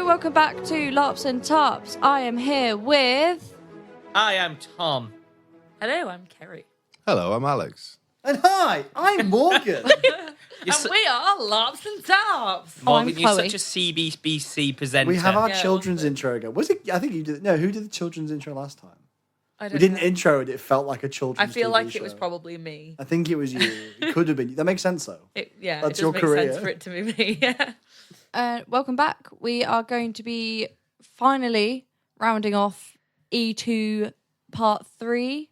Welcome back to LARPs and TARPs. I am here with... I am Tom. Hello, I'm Kerry. Hello, I'm Alex. And hi, I'm Morgan. And we are LARPs and TARPs. Morgan, I'm you're Chloe. such a CBBC presenter. We have our Yeah, children's awesome. intro again. Was it? I think you did. No, who did the children's intro last time? I don't We didn't know. intro it. It felt like a children's I feel TV like show. it was probably me. I think it was you. It could have been. That makes sense, though. That's That's it does your make career. sense for it to be me. Yeah. welcome back. We are going to be finally rounding off E2 Part 3.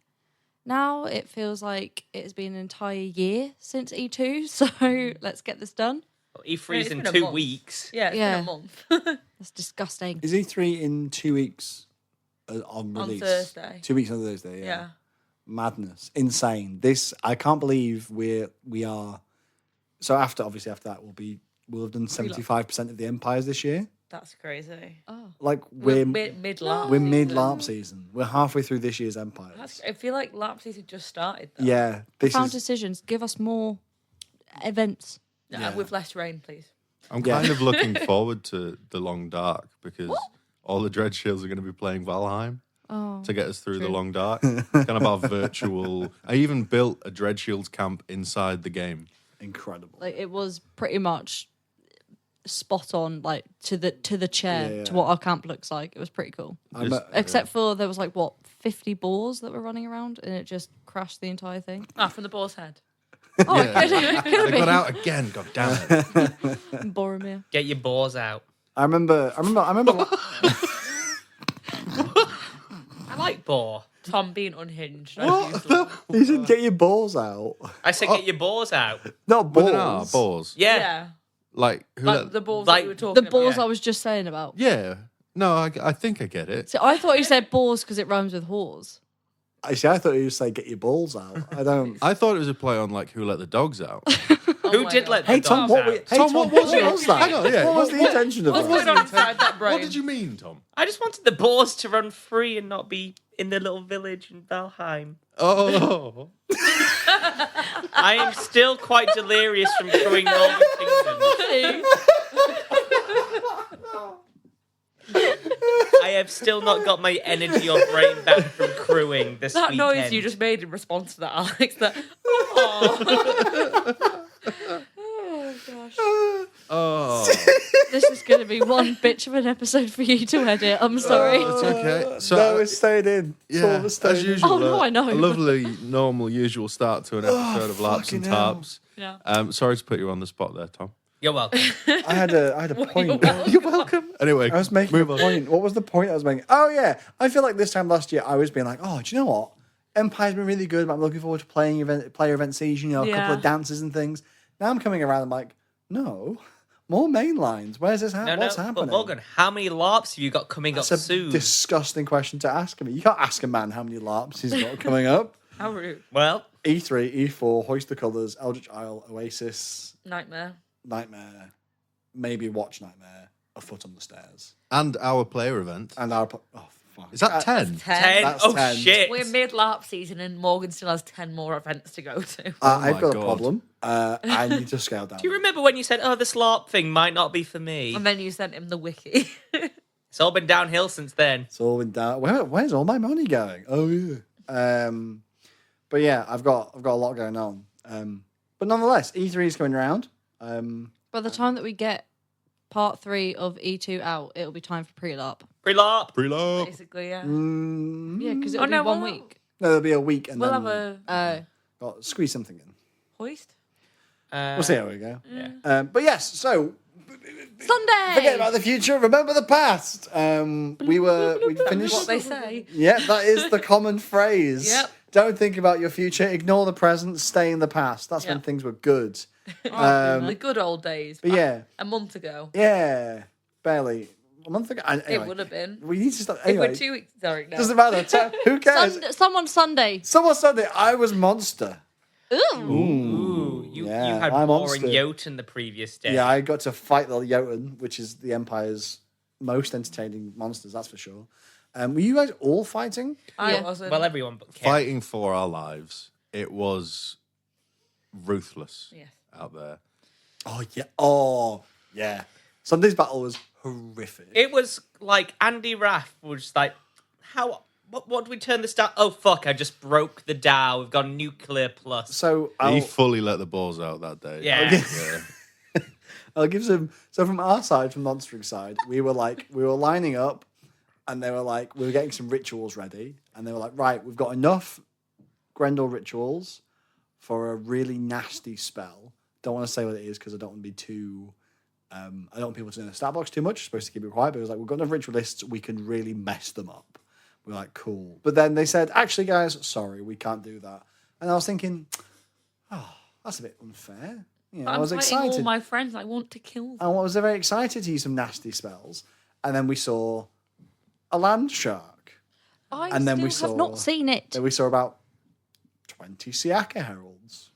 Now it feels like it has been an entire year since E2, so let's get this done. E3's It's in been a 2 month. weeks. Yeah, it's Yeah. been a month. That's disgusting. Is E3 in 2 weeks on release? Thursday. 2 weeks on Thursday. Yeah. Madness, insane. This I can't believe we are. So after that we'll have done 75% of the empires this year. That's crazy. Oh, Like We're we're mid LARP. we're mid LARP season. We're halfway through this year's empires. I feel like LARP season just started. Though. Yeah, this Found is decisions. Give us more events. No, Yeah. with less rain, please. I'm Yeah. kind of looking forward to the Long Dark because all the Dread Shields are going to be playing Valheim Oh, to get us through the true. Long Dark. Kind of our virtual. I even built a Dread Shields camp inside the game. incredible. like it was pretty much spot on, like to the chair, Yeah. to what our camp looks like. It was pretty cool. I'm Just- Except for there was 50 boars that were running around, and it just crashed the entire thing. From the boar's head. Oh, it could have They been. got out again. God damn it! Boromir. Get your balls out. I remember. I like boar. Tom being unhinged. You said get your balls out. I said get your balls out. Not But balls. no, balls. Yeah. Yeah. Like who? Like the balls like that you were The talking about. balls Yeah. I was just saying about. Yeah. No, I think I get it. So I thought you said balls because it rhymes with whores. Actually, I thought you were saying get your balls out. I don't. I thought it was a play on like who let the dogs out. Oh Who my did God. let the Hey Tom, dogs what? out? Hey Tom, what was that? Hang on, yeah. What was the intention of What's that? going on inside that brain? What did you mean, Tom? I just wanted the boars to run free and not be in the little village in Valheim. Oh, I am still quite delirious from crewing Northern Kingdom. I have still not got my energy or brain back from crewing this That weekend. noise you just made in response to that, Alex. That. Oh gosh. oh. This is going to be one bitch of an episode for you to edit. I'm sorry. It's okay. So No, it's staying in. It's all yeah, the staying as in. usual. Oh, no, I know. A lovely, normal, usual start to an episode of Larps and fucking hell. Tarps. Yeah. Sorry to put you on the spot there, Tom. You're welcome. I had a point. You're welcome. Anyway, I was making a move on. point. What was the point I was making? Oh yeah, I feel like this time last year I was being like, oh, do you know what? Empire's been really good. But I'm looking forward to player event season. You know, a couple Yeah. of dances and things. Now I'm coming around. I'm like, no, more main lines. Where's this happening? What's But happening? Morgan, how many LARPs have you got coming That's up a soon? disgusting question to ask me. You can't ask a man how many LARPs he's got coming up. How rude. Well, E3, E4, Hoist the Colours, Eldritch Isle, Oasis, Nightmare. Nightmare, maybe Watch Nightmare, A Foot on the Stairs, And our player event. and our. Oh fuck! Is that 10? 10. That's Oh 10. shit! We're mid LARP season and Morgan still has 10 more events to go to. I've my got a God. problem. I need to scale down. Do you remember when you said, "Oh, this LARP thing might not be for me"? And then you sent him the wiki. It's all been downhill since then. It's all been down. Where's all my money going? Oh yeah. But yeah, I've got a lot going on. But nonetheless, E3 is coming around. By the time that we get part 3 of E2 out, it'll be time for pre-LARP. Pre-LARP. Preload. Basically, yeah. Yeah, because it'll be no, 1 we'll- week. No, there'll be a week, and We'll then have a squeeze something in. hoist. We'll see how we go. Yeah. But yes, so Sunday! forget about the future. Remember the past. We finished. What they say. Yeah, that is the common phrase. Yep. Don't think about your future. Ignore the present. Stay in the past. That's when Yep. things were good. The good old days. But yeah, A month ago. yeah, barely a month ago. Anyway, It would have been. We need to start. If Anyway, we're 2 weeks. Sorry, no. doesn't matter. Who cares? Someone Sunday. Someone Sunday, I was Monster. Ooh. Ooh, you Yeah, you had my Boar and monster. Jotun the previous day. Yeah, I got to fight the Jotun, which is the Empire's most entertaining monsters, that's for sure. Were you guys all fighting? I Yeah. wasn't. Well, everyone but Kev. Fighting for our lives. It was ruthless Yeah. out there. Oh, yeah. Oh, yeah. Sunday's battle was horrific. It was like Andy Raff was like, how? What do we turn this down? Oh fuck! I just broke the Dow. We've got a nuclear plus. So He fully let the balls out that day. Yeah. I'll give some. So from our side, from Monstering side, we were lining up, and they were like, we were getting some rituals ready, and they were like, right, we've got enough Grendel rituals for a really nasty spell. Don't want to say what it is because I don't want to be too. I don't want people to know the stat box too much. Supposed to keep it quiet, but it was like, we've got enough ritualists, we can really mess them up. We're like, cool. But then they said, actually, guys, sorry, we can't do that. And I was thinking, oh, that's a bit unfair. You know, I I'm was fighting excited. all my friends. I want to kill them. I was very excited to use some nasty spells. And then we saw a land shark. I And then we still saw- have not seen it. Then we saw about 20 Siaka heralds.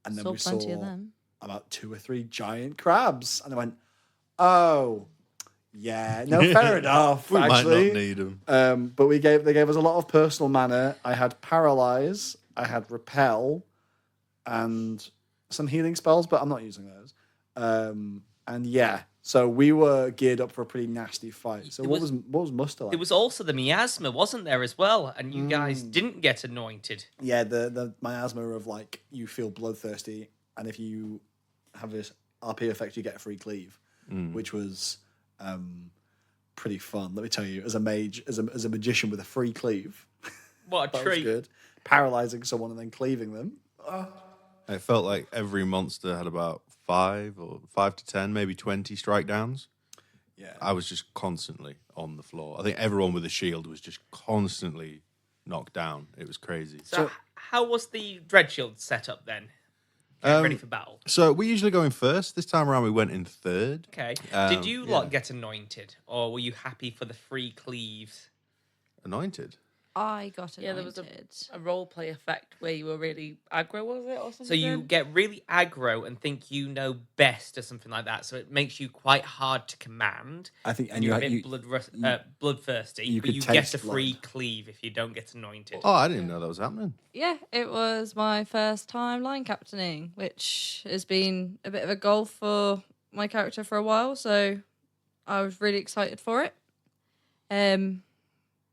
And then Saw we plenty of saw them. about 2 or 3 giant crabs. And I went, oh, yeah, no, fair enough, We actually. might not need them. But they gave us a lot of personal mana. I had Paralyze, I had Repel, and some healing spells, but I'm not using those. And yeah, so we were geared up for a pretty nasty fight. So what was Muster like? There was also the miasma, wasn't there, as well? And you guys didn't get anointed. Yeah, the miasma of like you feel bloodthirsty, and if you have this RP effect, you get a free cleave, which was pretty fun. Let me tell you, as a mage, as a magician with a free cleave, What a that was treat. good. Paralyzing someone and then cleaving them. It felt like every monster had about 5 to 10, maybe 20 strike downs. Yeah, I was just constantly on the floor. I think everyone with a shield was just constantly knocked down. It was crazy. So, how was the Dread Shield set up then? Getting ready for battle. So we usually go in first. This time around, we went in third. Okay. Did you lot get anointed, or were you happy for the free cleaves? Anointed. I got Yeah, anointed. there was a role play effect where you were really aggro, was it, or something? So you get really aggro and think you know best, or something like that. So it makes you quite hard to command. I think, and You're a you bit bloodthirsty, you but could you get taste a free blood. cleave if you don't get anointed. Oh, I didn't even know that was happening. Yeah, it was my first time line captaining, which has been a bit of a goal for my character for a while, so I was really excited for it.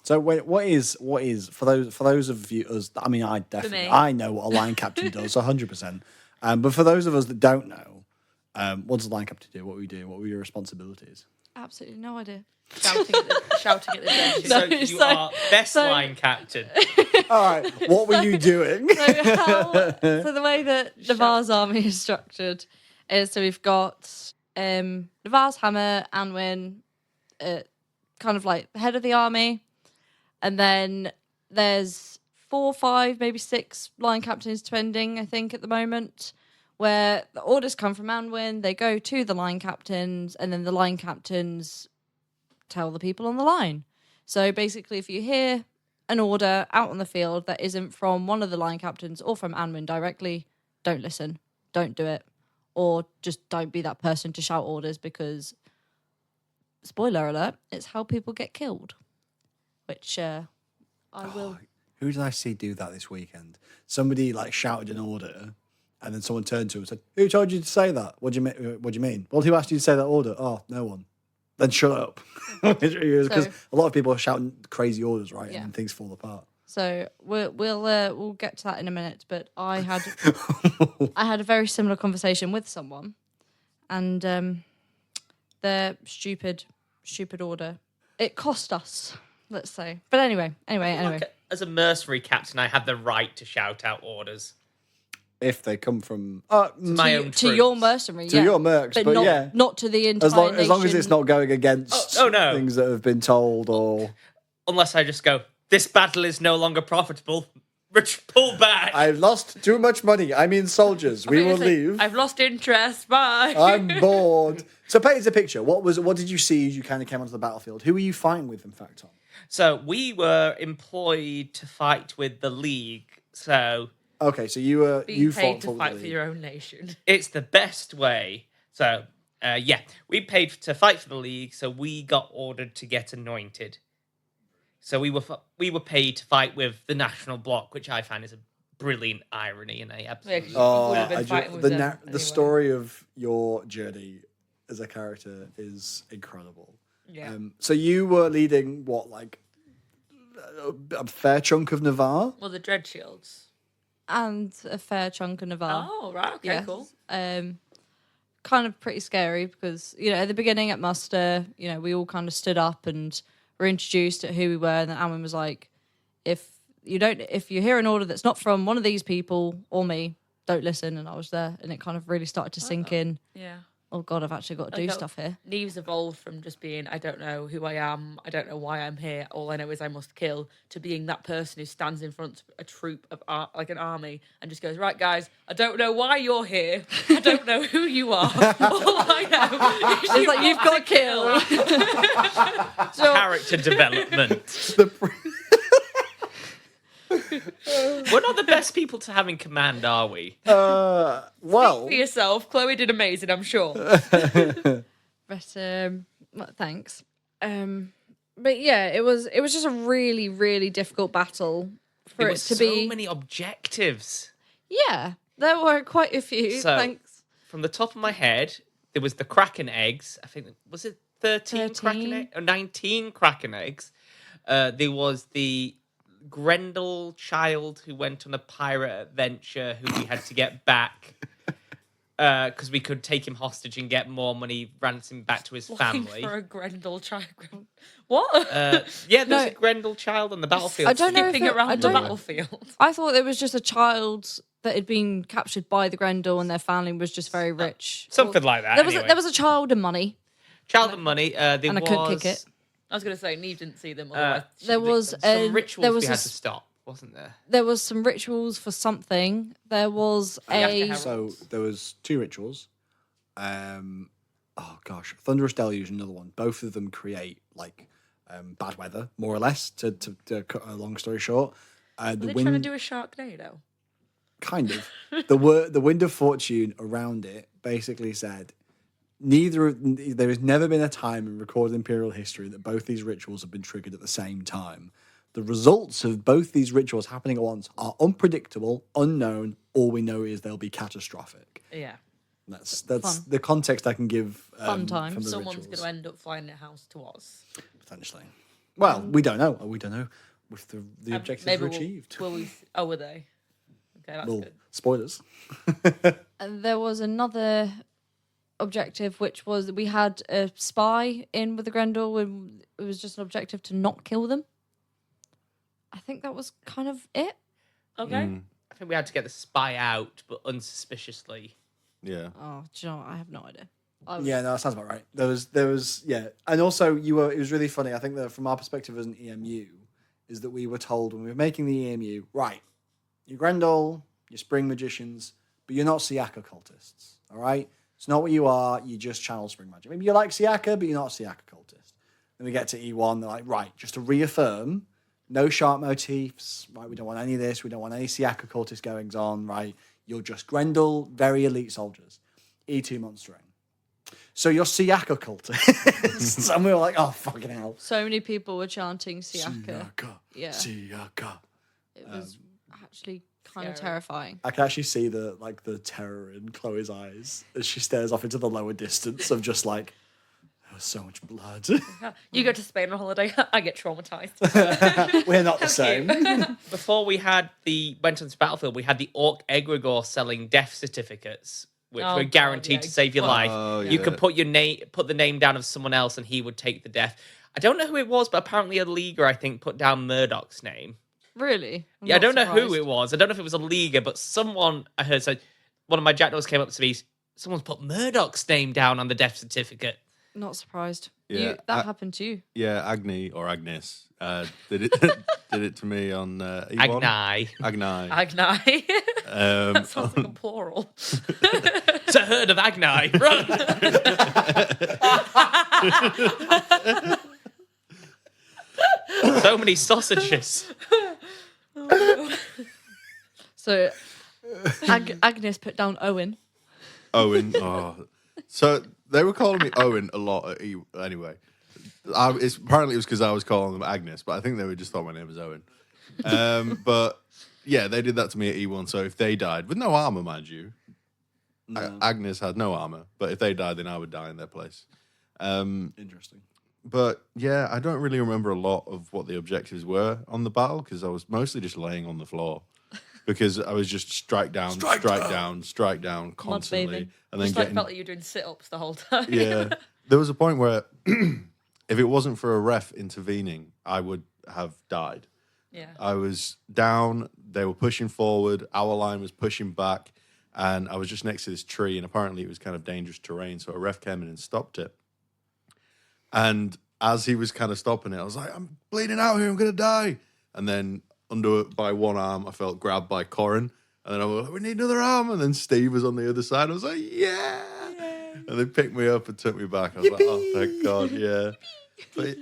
So wait, what is for those of you us? I mean, I definitely me. I know what a line captain does 100%. But for those of us that don't know, what does a line captain do? What we do? What were your responsibilities? Absolutely no idea. shouting at the judges. So No, you so- are best so- line captain. All right, what were you doing? So the way that Navarre's army is structured is so we've got Navarre's hammer, Anwin, kind of like the head of the army, and then there's 4, 5, maybe 6 line captains depending, I think, at the moment, where the orders come from Anwin, they go to the line captains, and then the line captains tell the people on the line. So basically, if you hear an order out on the field that isn't from one of the line captains or from Anwin directly, don't listen, don't do it, or just don't be that person to shout orders, because spoiler alert, it's how people get killed, which I will. Who did I see do that this weekend? Somebody like shouted an order, and then someone turned to him and said, "Who told you to say that? What do you mean? Well, who asked you to say that order? Oh, no one. Then shut up." Because a lot of people are shouting crazy orders, right? Yeah. And things fall apart. So we'll get to that in a minute. But I had a very similar conversation with someone, and their stupid order, it cost us, let's say. But anyway. Like, as a mercenary captain, I have the right to shout out orders. If they come from My own to your troops. mercenary, to your mercs, but not, yeah, not to the entire as long as nation. it's not going against Oh, no. things that have been told or. Unless I just go, this battle is no longer profitable. Pull back. I've lost too much money. I mean, soldiers. We will leave. I've lost interest. Bye. I'm bored. So paint us a picture. What did you see as you kind of came onto the battlefield? Who were you fighting with, in fact, Tom? So we were employed to fight with the League. So Okay, so you Being fought paid to for fight the for league. your own nation. It's the best way. So, yeah, we paid to fight for the league, so we got ordered to get anointed. So we were paid to fight with the national bloc, which I find is a brilliant irony, and I absolutely. Yeah, 'cause you would have been fighting with them the anyway. story of your journey as a character is incredible. Yeah. So you were leading what, like a fair chunk of Navarre? Well, the Dread Shields. And a fair chunk of Navarre. Oh, right. Okay, Yes. cool. Kind of pretty scary because, at the beginning at muster, we all kind of stood up and were introduced at who we were. And then Alwyn was like, if you hear an order that's not from one of these people or me, don't listen. And I was there, and it kind of really started to sink in. Yeah. Oh God, I've actually got to do stuff here. Neve's evolved from just being, I don't know who I am, I don't know why I'm here, all I know is I must kill, to being that person who stands in front of a troop of, like an army, and just goes, right, guys, I don't know why you're here, I don't know who you are, all I know is You've got to kill. Character development. The We're not the best people to have in command, are we? well, For yourself, Chloe did amazing, I'm sure. But well, thanks. But yeah, it was just a really, really difficult battle for There it were to so be. many objectives. Yeah, there were quite a few. So- Thanks. From the top of my head, there was the Kraken eggs. I think was it 13 Kraken 13? eggs or 19 Kraken eggs. There was the Grendel child who went on a pirate adventure who we had to get back because we could take him hostage and get more money, ransom him back to his Looking family. for a Grendel child. What? Yeah, there's No. a Grendel child on the battlefield. I don't know if Skipping it- around I the don't- battlefield. I thought it was just a child that had been captured by the Grendel, and their family was just very rich. Something like that. There was anyway. there was a child and money, child and money. There and I was couldn't kick it. I was going to say, Neve didn't see them. Otherwise she'd There licked was them. a some rituals there was we a had s- to stop, wasn't there? There was some rituals for something. There was a Herald. so there was 2 rituals. Oh gosh, Thunderous Deluge, another one. Both of them create like bad weather, more or less. To cut a long story short, Were the they wind trying to do a Sharknado? kind of the wind of fortune around it basically said there has never been a time in recorded imperial history that both these rituals have been triggered at the same time. The results of both these rituals happening at once are unpredictable, unknown. All we know is they'll be catastrophic. Yeah. That's Fun. the context I can give. Fun time. From the Someone's rituals, going to end up flying their house to us. potentially. Well, we don't know. We don't know if the objectives Maybe were we'll- achieved. Will we? Oh, were they? Okay, that's Well, good. spoilers. And there was another objective, which was we had a spy in with the Grendel, and it was just an objective to not kill them. I think that was kind of it. Okay. I think we had to get the spy out, but unsuspiciously. Yeah. Oh, do you know what? I have no idea. Yeah, no, that sounds about right. There was, yeah, and also it was really funny. I think that from our perspective as an EMU, is that we were told when we were making the EMU, right, you're Grendel, you're Spring Magicians, but you're not Siaka cultists, all right? It's not what you are. You just channel Spring Magic. Maybe you're like Siaka, but you're not a Siaka cultist. Then we get to E1, they're like, right, just to reaffirm, no sharp motifs, right? We don't want any of this. We don't want any Siaka cultist goings on, right? You're just Grendel, very elite soldiers. E2 monstering. So you're Siaka cultists. And we were like, oh, fucking hell. So many people were chanting Siaka. Yeah. Siaka. It was actually kind of Scary. terrifying. I can actually see the terror in Chloe's eyes as she stares off into the lower distance of just like, there was so much blood. You go to Spain on holiday. I get traumatized. We're not the same. Before we went on this battlefield, we had the Orc Egregore selling death certificates, which Oh, were God, guaranteed yeah. to save your Well, life. Oh, You yeah. could put the name down of someone else, and he would take the death. I don't know who it was, but apparently a leaguer, I think, put down Murdoch's name. Really? I'm Yeah, I not don't know who surprised. it was. I don't know if it was a leaguer, but someone I heard said one of my jackdaws came up to me. Someone's put Murdoch's name down on the death certificate. Not surprised. Yeah, That happened to you. Yeah, Agni or Agnes did it did it to me on E1. Agni. Agni. Agni. That sounds like a Um, plural. It's a herd of Agni. Run! So many sausages. So Agnes put down Owen. Owen. Oh. So they were calling me Owen a lot at anyway. Apparently it was because I was calling them Agnes, but I think they would just thought my name was Owen. But yeah, they did that to me at E1. So if they died with no armor, mind you, Agnes had no armor. But if they died, then I would die in their place. Interesting. But yeah, I don't really remember a lot of what the objectives were on the battle because I was mostly just laying on the floor because I was just strike down constantly, baby. and then Just getting felt like you were doing sit-ups the whole time. yeah. There was a point where if it wasn't for a ref intervening, I would have died. Yeah. I was down, they were pushing forward, our line was pushing back, and I was just next to this tree, and apparently it was kind of dangerous terrain, so a ref came in and stopped it. And as he was kind of stopping it, I was like, I'm bleeding out here, I'm going to die. And then by one arm, I felt grabbed by Corin, and then I was like, we need another arm, and then Steve was on the other side. I was like, yeah. And they picked me up and took me back. I was like, oh, thank God, yeah. But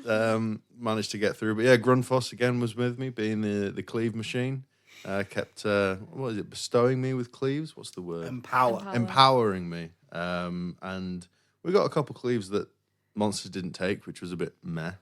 managed to get through. But yeah, Grundfos again was with me, being the cleave machine. Kept, what is it, bestowing me with cleaves? What's the word? Empowering me. And we got a couple cleaves that monsters didn't take, which was a bit meh.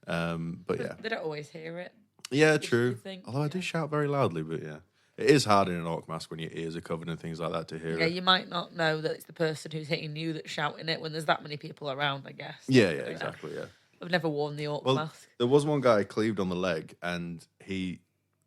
But yeah. They don't always hear it. Yeah, true. Think, Although I do shout very loudly, but yeah. It is hard in an orc mask when your ears are covered and things like that to hear Yeah, it. you might not know that it's the person who's hitting you that's shouting it when there's that many people around, I guess. Yeah, exactly, yeah. I've never worn the orc Well, mask. there was one guy cleaved on the leg, and he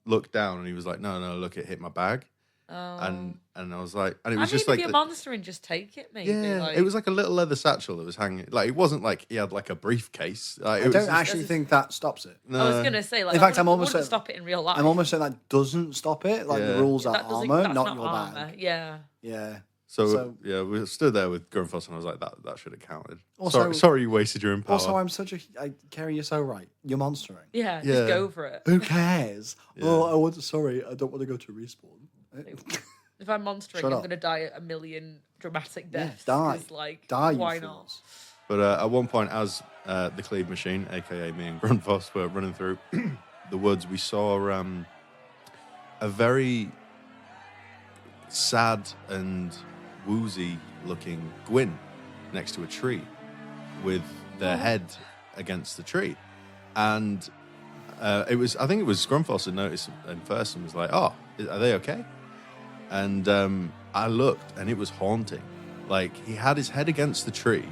looked down and he was like, no, look, it hit my bag. Oh. And I was like, and it I was just need like, to be a monster and just take it, maybe. yeah, like... it was like a little leather satchel that was hanging. Like, it wasn't like he had like a briefcase. Like, I don't actually think that stops it. I was going to say, like, In fact, I'm I almost wouldn't saying- stop it in real life. I'm almost saying that doesn't stop it. Like Yeah. the rules are That doesn't- armor, that's not your armor. bag. Yeah. Yeah. So yeah, we stood there with Grunfuss, and I was like, that should have counted. Also- sorry, you wasted your empower. Also, Kerry, you're so right. You're monstering. Yeah, Yeah. just go for it. Who cares? Oh, I don't want to go to respawn. If I'm monstering, Shut I'm up. going to die a million dramatic deaths. die. 'cause, like, Die, you why fools. not? But at one point, as the cleave machine, aka me and Grunfuss, were running through the woods, we saw a very sad and woozy looking Gwyn next to a tree with their head against the tree. And I think it was Grunfuss had noticed and first and was like, oh, are they okay? And I looked and it was haunting. Like, he had his head against the tree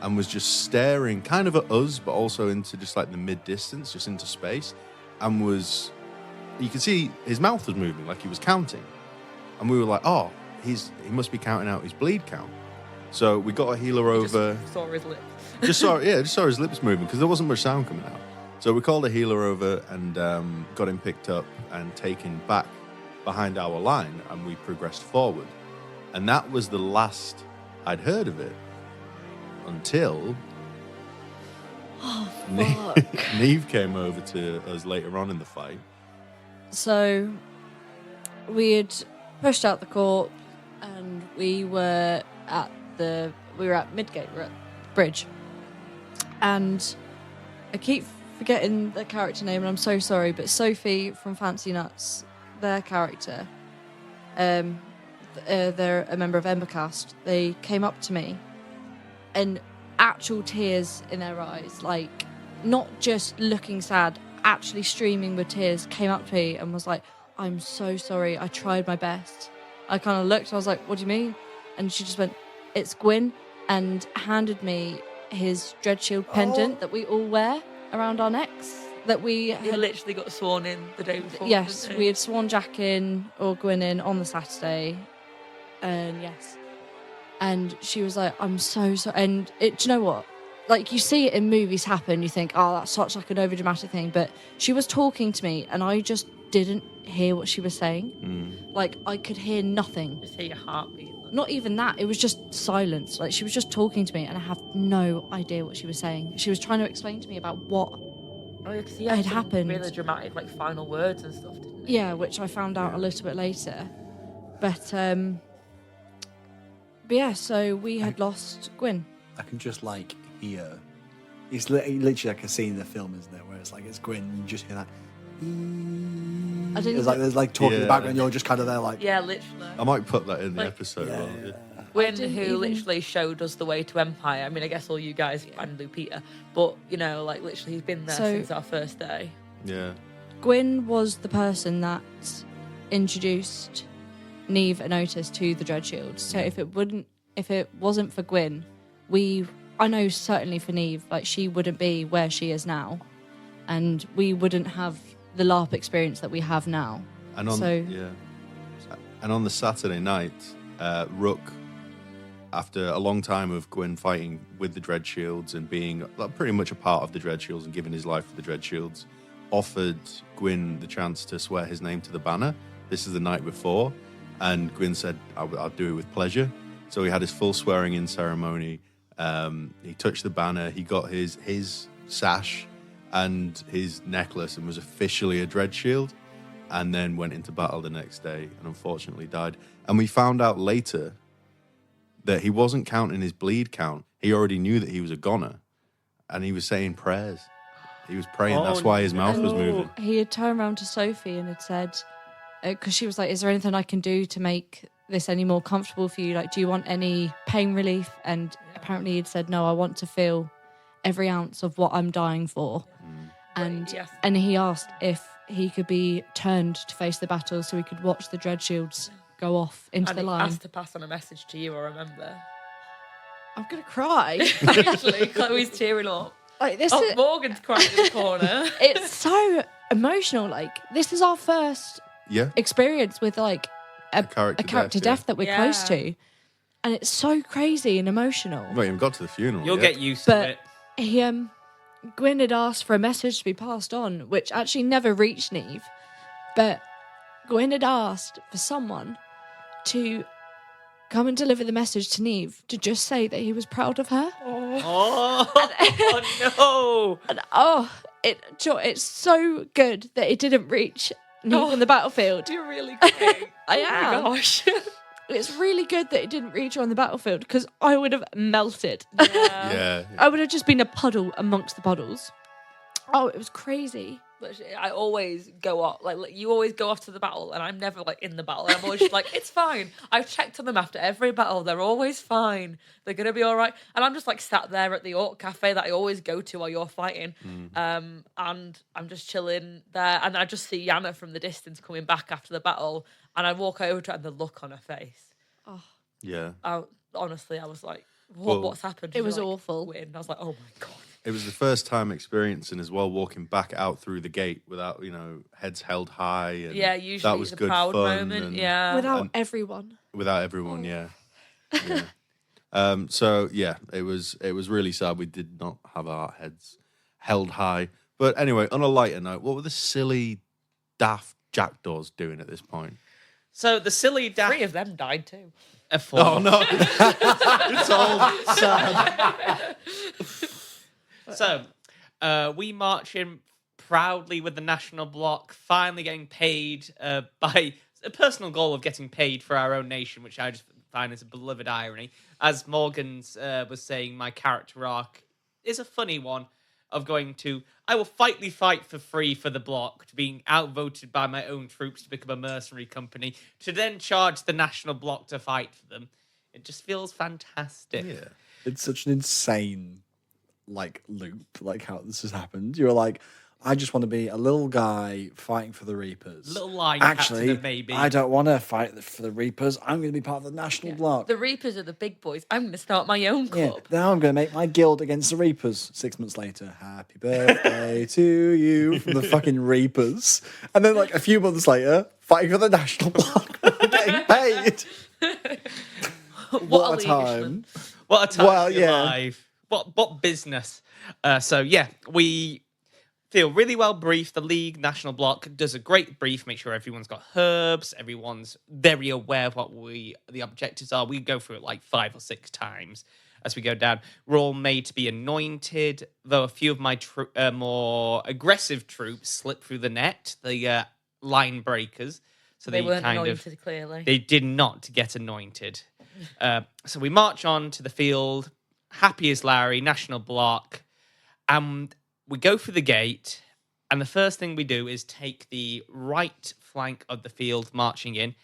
and was just staring kind of at us, but also into just like the mid-distance, just into space. And you could see his mouth was moving, like he was counting. And we were like, oh, he must be counting out his bleed count. So we got a healer over. Just saw his lips. just saw his lips moving because there wasn't much sound coming out. So we called a healer over and got him picked up and taken back behind our line, and we progressed forward. And that was the last I'd heard of it until Neve came over to us later on in the fight. So we had pushed out the corpse, and we were at Midgate, we were at the bridge. And I keep forgetting the character name, and I'm so sorry, but Sophie from Fancy Nuts, their character, they're a member of Embercast. They came up to me, and actual tears in their eyes, like not just looking sad, actually streaming with tears, came up to me and was like, I'm so sorry, I tried my best. I kind of looked, I was like, what do you mean? And she just went, it's Gwyn, and handed me his Dread Shield pendant that we all wear around our necks. That we He had literally got sworn in the day before. Yes, didn't he? we had sworn Jack in or Gwyn in on the Saturday. And yes. And she was like, I'm so sorry. And do you know what? Like, you see it in movies happen, you think, oh, that's such like an overdramatic thing. But she was talking to me and I just didn't hear what she was saying. Like, I could hear nothing. Just hear your heartbeat. Not even that. It was just silence. Like, she was just talking to me and I have no idea what she was saying. She was trying to explain to me about what Oh, yeah, 'cause he had had some happened. really dramatic, like, final words and stuff, didn't he? Yeah, which I found out a little bit later. But yeah, so we had lost Gwyn. I can just like hear. It's literally like a scene in the film, isn't it? Where it's like it's Gwyn, and you just hear that. I didn't It's like even- there's talking in the Yeah. background. You're just kind of there, like, Yeah, literally. I might put that in the Like- episode. Yeah, well, yeah. Gwyn, who didn't even- literally showed us the way to Empire. I mean, I guess all you guys and Lupita, but like literally, he's been there So- since our first day. Yeah. Gwyn was the person that introduced Neve and Otis to the Dread Shields. So if it wasn't for Gwyn, I know certainly for Neve, like she wouldn't be where she is now, and we wouldn't have the LARP experience that we have now. And on and on the Saturday night, Rook, after a long time of Gwyn fighting with the Dread Shields and being pretty much a part of the Dread Shields and giving his life for the Dread Shields, offered Gwyn the chance to swear his name to the banner. This is the night before, and Gwyn said, I'll do it with pleasure. So he had his full swearing-in ceremony. He touched the banner. He got his sash and his necklace and was officially a Dread Shield, and then went into battle the next day and unfortunately died. And we found out later that he wasn't counting his bleed count. He already knew that he was a goner, and he was saying prayers. He was praying. That's why his mouth was moving. He had turned around to Sophie and had said, because she was like, is there anything I can do to make this any more comfortable for you? Like, do you want any pain relief? And apparently he'd said, no, I want to feel every ounce of what I'm dying for. And Yes. and he asked if he could be turned to face the battle so he could watch the Dread Shields go off into And the he line. asked to pass on a message to you, I remember. I'm going to cry. Actually, Chloe's tearing up. Like, this Oh, is, Morgan's crying in the corner. it's so emotional. Like, this is our first Yeah. experience with like a death, character death that we're Yeah. close to, and it's so crazy and emotional. Wait, we got to the funeral. You'll yet. get used But- to it. He Gwyn had asked for a message to be passed on, which actually never reached Neve, but Gwyn had asked for someone to come and deliver the message to Neve to just say that he was proud of her. Oh, no. And it's so good that it didn't reach Neve Oh. on the battlefield. You're really crying. I Oh am. my gosh. It's really good that it didn't reach her on the battlefield because I would have melted. Yeah. I would have just been a puddle amongst the puddles. Oh, it was crazy. Literally, I always go off, like you always go off to the battle, and I'm never like in the battle. I'm always just like, it's fine. I've checked on them after every battle. They're always fine. They're gonna be all right. And I'm just like sat there at the Orc Cafe that I always go to while you're fighting. And I'm just chilling there, and I just see Yana from the distance coming back after the battle, and I walk over to her, and the look on her face. Yeah. Honestly, I was like, Well, what's happened? it She's was like, awful. "Gwyn." I was like, oh my god. It was the first time experiencing as well, walking back out through the gate without, heads held high. And Yeah, usually that was it's a good proud fun moment. and- Yeah. Without everyone. Without everyone, yeah. So yeah, it was really sad. We did not have our heads held high. But anyway, on a lighter note, what were the silly, daft jackdaws doing at this point? So the silly daft... 3 of them died too. Four. Oh no, it's all sad. So, we march in proudly with the national block, finally getting paid by a personal goal of getting paid for our own nation, which I just find is a beloved irony. As Morgan's was saying, my character arc is a funny one of going to, I will fight for free for the block, to being outvoted by my own troops to become a mercenary company, to then charge the national block to fight for them. It just feels fantastic. Yeah. It's such an insane loop, how this has happened. You're like, I just want to be a little guy fighting for the Reapers. Little line Actually, captain of maybe. I don't want to fight for the Reapers. I'm going to be part of the national block. The Reapers are the big boys. I'm going to start my own Yeah, club. now I'm going to make my guild against the Reapers. 6 months later, happy birthday to you from the fucking Reapers. And then a few months later, fighting for the national block, getting paid. What a time. What a time Well, to be yeah. alive. What business. So yeah, we feel really well briefed. The League National Block does a great brief, make sure everyone's got herbs, everyone's very aware of what the objectives are. We go through it 5 or 6 times as we go down. We're all made to be anointed, though a few of my more aggressive troops slip through the net, the line breakers. So They weren't kind anointed, clearly. They did not get anointed. So we march on to the field, happy as Larry, national block, and we go through the gate, And the first thing we do is take the right flank of the field marching in,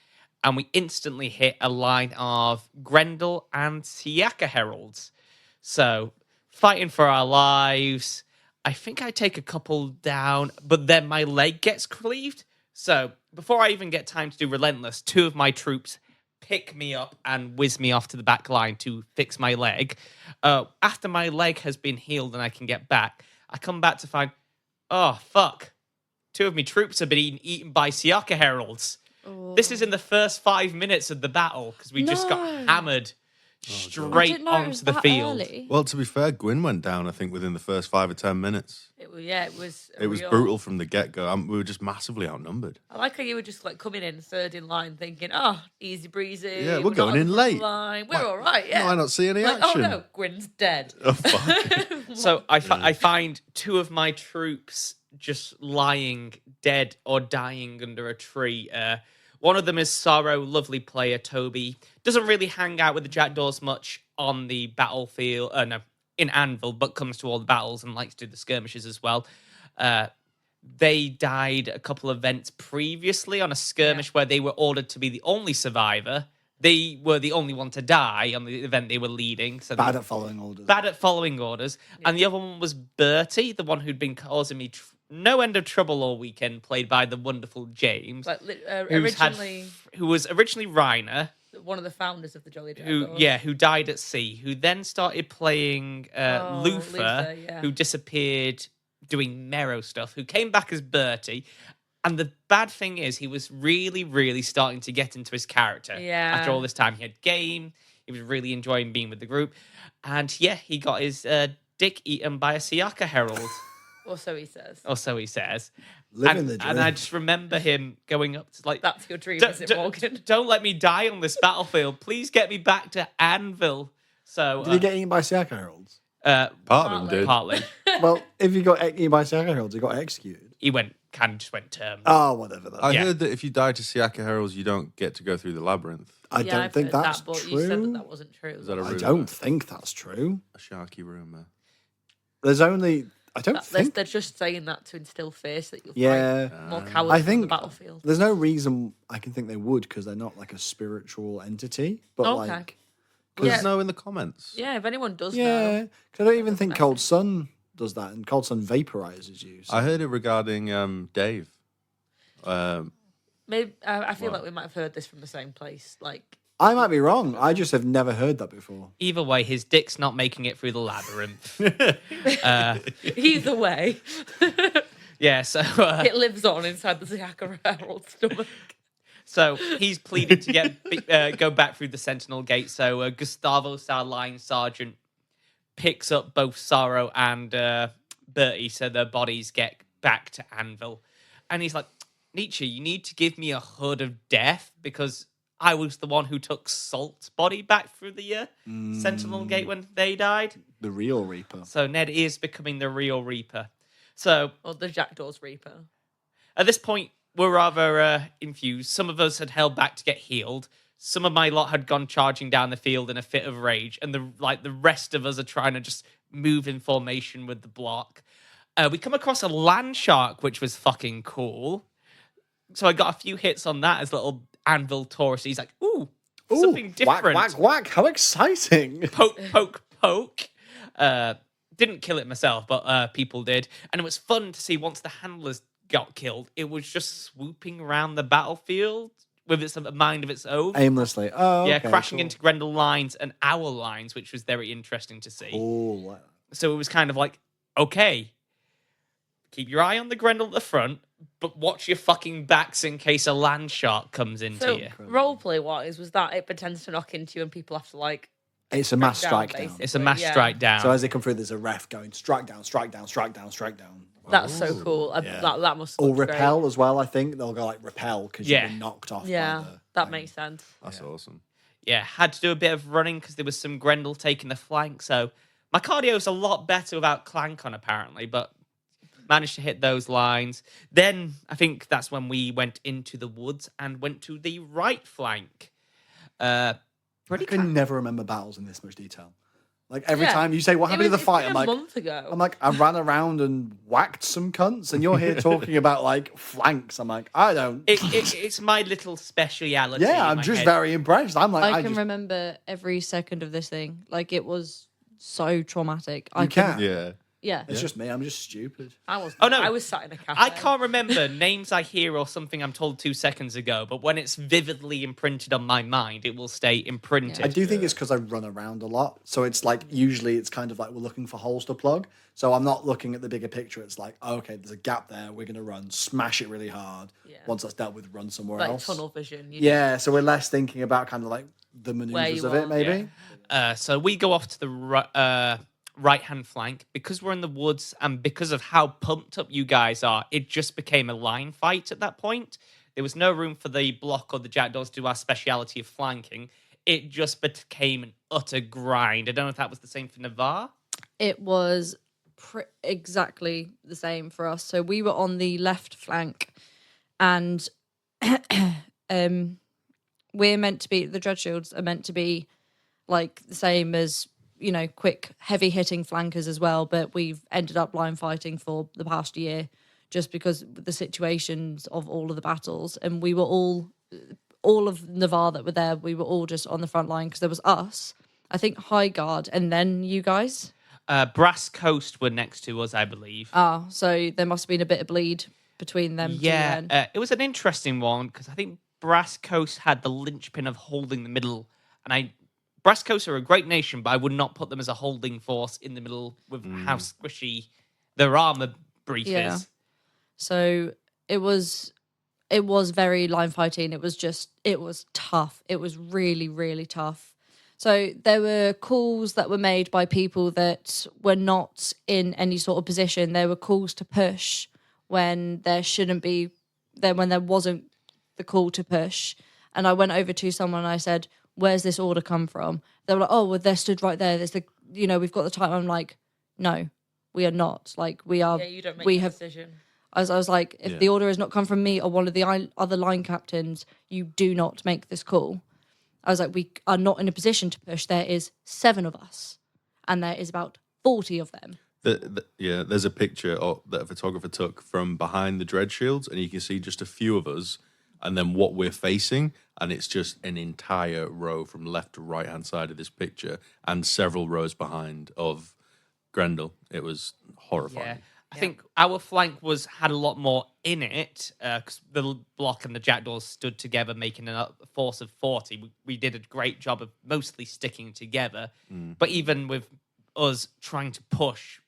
and we instantly hit a line of Grendel and Siaka heralds. So, fighting for our lives. I think I take a couple down, but then my leg gets cleaved. So, before I even get time to do Relentless, 2 of my troops pick me up and whiz me off to the back line to fix my leg. After my leg has been healed and I can get back, I come back to find, oh, fuck. 2 of my troops have been eaten by Siaka heralds. Oh. This is in the first 5 minutes of the battle because we just got No. hammered I straight didn't know it was onto the that field. early. Well, to be fair, Gwyn went down, I think, within the first 5 or 10 minutes. It was. It was brutal from the get-go. We were just massively outnumbered. I like how you were just like coming in third in line, thinking, "Oh, easy breezy. Yeah, we're not going on in the front late. line. We're Why- all right." Yeah. No, I don't see any Like, action. oh no, Gwyn's dead. Oh, fuck. So I find 2 of my troops just lying dead or dying under a tree. One of them is Sorrow, lovely player, Toby. Doesn't really hang out with the Jackdaws much on the battlefield, in Anvil, but comes to all the battles and likes to do the skirmishes as well. They died a couple of events previously on a skirmish where they were ordered to be the only survivor. They were the only one to die on the event they were leading. So Bad at following orders. bad at following orders. And the other one was Bertie, the one who'd been causing me no end of trouble all weekend, played by the wonderful James, Like who was originally Reiner, one of the founders of the Jolly who Jackdaws. who died at sea, who then started playing Luther, Luther, yeah. who disappeared doing Mero stuff, who came back as Bertie. And the bad thing is, he was really, really starting to get into his character. Yeah. After all this time, he had game. He was really enjoying being with the group. And yeah, he got his dick eaten by a Siaka herald. Or so he says. Or so he says. Living the dream. And I just remember him going up to like, That's your dream, is it, Morgan? don't let me die on this battlefield. Please get me back to Anvil. So Did he get eaten by Siaka heralds? Part of him did. partly. Well, if you got eaten by Siaka heralds, he got executed. He just went term. Oh, whatever. That. I Yeah. heard that if you die to Siaka heralds, you don't get to go through the labyrinth. I Yeah, don't I've think heard that's that, but true. you said that wasn't true. Is that a I rumor? don't think that's true. A sharky rumor. There's only. I don't think. They're just saying that to instill fear so that you'll Yeah. fight more cowards I on the think battlefield. there's no reason I can think they would because they're not like a spiritual entity. But Okay. like, Let Yeah. us know in the comments. Yeah, if anyone does yeah, know. because I don't even think Cold Sun does that, and Cold Sun vaporizes you. So. I heard it regarding Dave. Maybe I feel What? like we might have heard this from the same place. Like, I might be wrong. I just have never heard that before. Either way, his dick's not making it through the labyrinth. either way, Yeah, so it lives on inside the Siaka Herald's stomach. so he's pleaded to get go back through the Sentinel Gate. So Gustavo, our line sergeant, picks up both Sorrow and Bertie, so their bodies get back to Anvil. And he's like, Nietzsche, you need to give me a hood of death because I was the one who took Salt's body back through the Sentinel Gate when they died. The real Reaper. So Ned is becoming the real Reaper. So Or the Jackdaws Reaper. at this point, we're rather infused. Some of us had held back to get healed. Some of my lot had gone charging down the field in a fit of rage, and the rest of us are trying to just move in formation with the block. We come across a land shark, which was fucking cool. So I got a few hits on that as little Anvil Taurus. He's like, ooh, something different. Whack, whack, whack. How exciting. Poke, poke, poke. Didn't kill it myself, but people did. And it was fun to see once the handlers got killed, it was just swooping around the battlefield with a mind of its own. Aimlessly. Oh, Yeah, okay, crashing cool. into Grendel lines and our lines, which was very interesting to see. Cool. Like that. So it was kind of like, okay, keep your eye on the Grendel at the front, but watch your fucking backs in case a land shark comes into So, you. roleplay wise, was that it pretends to knock into you and people have to, like, It's a mass down, strike down. basically. It's a mass Yeah. strike down. So as they come through, there's a ref going strike down, strike down, strike down, strike down. That's so cool. Yeah. That must Or look great. repel as well, I think. They'll go like repel because Yeah. you've been knocked off. Yeah, by the that thing. makes sense. That's awesome. Yeah, had to do a bit of running because there was some Grendel taking the flank. So my cardio's a lot better without Clank on, apparently, but managed to hit those lines. Then I think that's when we went into the woods and went to the right flank. I can never remember battles in this much detail. Like every Yeah. time you say, what happened in the It's fight? been I'm like, a month ago. I ran around and whacked some cunts, and you're here talking about like flanks. I'm like, I don't. It's my little speciality. Yeah, in I'm my just head. very impressed. I'm like, I can just, remember every second of this thing. Like it was so traumatic. I You couldn't- can. Yeah. Yeah. It's just me. I'm just stupid. I was. Oh, no. I was sat in a cafe. I can't remember names I hear or something I'm told 2 seconds ago, but when it's vividly imprinted on my mind, it will stay imprinted. I do think it's because I run around a lot. So it's like, usually it's kind of like we're looking for holes to plug. So I'm not looking at the bigger picture. It's like, oh, okay, there's a gap there. We're going to run, smash it really hard. Yeah. Once that's dealt with, run somewhere Like else. tunnel vision. Yeah, so we're less thinking about kind of like the maneuvers you of it, are. maybe. So we go off to the right-hand flank. Because we're in the woods and because of how pumped up you guys are, it just became a line fight at that point. There was no room for the block or the jackdaws to do our speciality of flanking. It just became an utter grind. I don't know if that was the same for Navarre. It was exactly the same for us. So we were on the left flank, and we're meant to be, the Dread Shields are meant to be like the same as, you know, quick, heavy hitting flankers as well. But we've ended up line fighting for the past year just because of the situations of all of the battles. And we were all of Navarre that were there, we were all just on the front line because there was us, I think High Guard, and then you guys. Brass Coast were next to us, I believe. Ah, so there must have been a bit of bleed between them two Yeah, then. it was an interesting one because I think Brass Coast had the linchpin of holding the middle, and Brass Coast are a great nation, but I would not put them as a holding force in the middle with how squishy their armor brief Yeah. is. So it was very line fighting. It was tough. It was really, really tough. So there were calls that were made by people that were not in any sort of position. There were calls to push when there shouldn't be, when there wasn't the call to push. And I went over to someone and I said, where's this order come from? They were like, oh, well, they're stood right there. There's we've got the time. I'm like, no, we are not. Like, we are. Yeah, you don't make we that have. decision. I was like, if the order has not come from me or one of the other line captains, you do not make this call. I was like, we are not in a position to push. There is 7 of us, and there is about 40 of them. There's a picture that a photographer took from behind the Dread Shields, and you can see just a few of us, and then what we're facing, and it's just an entire row from left to right hand side of this picture, and several rows behind of Grendel. It was horrifying. Yeah. I think our flank had a lot more in it because the block and the jackdaws stood together, making a force of 40. We did a great job of mostly sticking together. But even with us trying to push,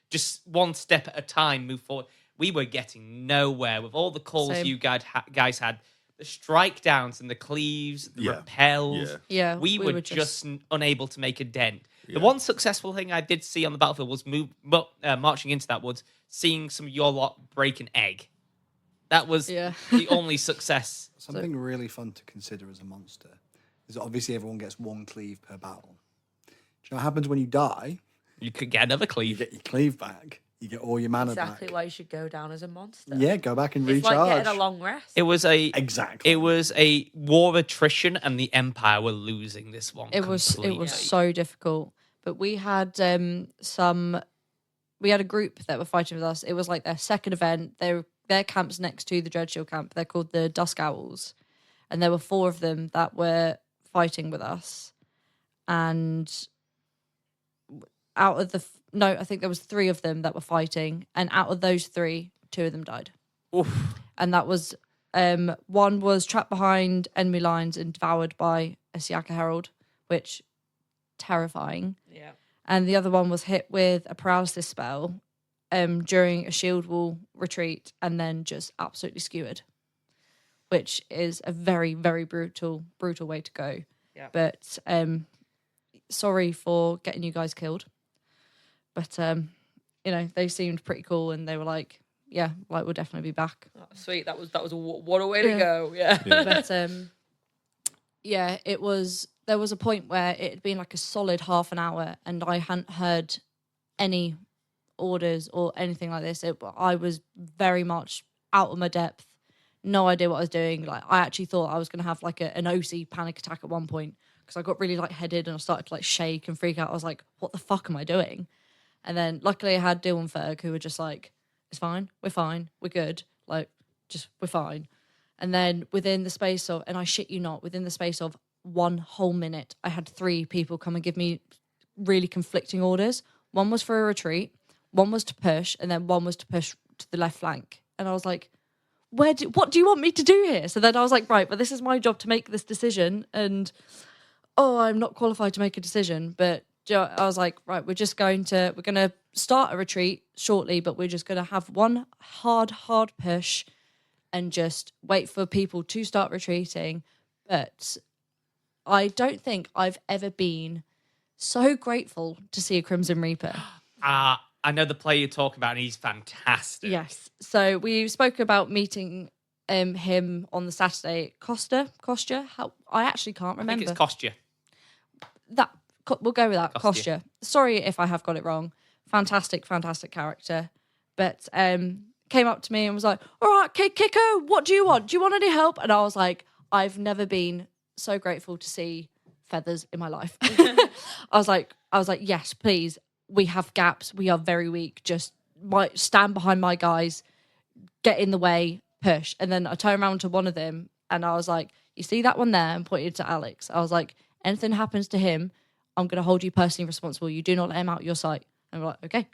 just one step at a time, move forward, we were getting nowhere with all the calls Same. you guys had. The strike downs and the cleaves, the repels. Yeah, we were just unable to make a dent. The one successful thing I did see on the battlefield was marching into that woods, seeing some of your lot break an egg. That was the only success. Something really fun to consider as a monster is that obviously everyone gets 1 cleave per battle. Do you know what happens when you die? You could get another You cleave. get your cleave back. You get all your mana Exactly back. why you should go down as a monster. Yeah, go back and It's recharge. like getting a long rest. It was Exactly. It was a war of attrition, and the Empire were losing this one. It was completely. so difficult. But we had we had a group that were fighting with us. It was like their second event. Their camp's next to the Dreadshield camp. They're called the Dusk Owls, and there were 4 of them that were fighting with us. And out of I think there was 3 of them that were fighting, and out of those 3, 2 of them died. Oof. And that was one was trapped behind enemy lines and devoured by a Siaka Herald, which terrifying. Yeah. And the other one was hit with a paralysis spell during a shield wall retreat and then just absolutely skewered, which is a very, very brutal way to go. Yeah. But sorry for getting you guys killed. But they seemed pretty cool, and they were like, yeah, like, we'll definitely be back. Oh, sweet. That was what a way to go. Yeah. But it was. There was a point where it had been like a solid half an hour, and I hadn't heard any orders or anything like this. I was very much out of my depth, no idea what I was doing. Like, I actually thought I was going to have like an OC panic attack at one point because I got really lightheaded and I started to like shake and freak out. I was like, what the fuck am I doing? And then luckily I had Dill and Ferg who were just like, it's fine, we're good, like just we're fine. And then within the space of, and I shit you not, within the space of 1 whole minute, I had 3 people come and give me really conflicting orders. One was for a retreat, one was to push, and then one was to push to the left flank. And I was like, what do you want me to do here? So then I was like, right, but this is my job to make this decision. And, I'm not qualified to make a decision. But I was like, right, we're going to start a retreat shortly, but we're just going to have one hard push and just wait for people to start retreating. But I don't think I've ever been so grateful to see a Crimson Reaper. I know the player you're talking about, and he's fantastic. Yes. So we spoke about meeting him on the Saturday. Kostya? I actually can't remember. I think it's Kostya. We'll go with that. Kostya. Kostya. Sorry if I have got it wrong. Fantastic character. But came up to me and was like, all right, Kiko, what do you want? Do you want any help? And I was like, I've never been so grateful to see feathers in my life. I was like, yes, please. We have gaps. We are very weak. Just stand behind my guys, get in the way, push. And then I turned around to one of them and I was like, you see that one there? And pointed to Alex. I was like, anything happens to him, I'm going to hold you personally responsible. You do not let him out your sight. And we're like, okay.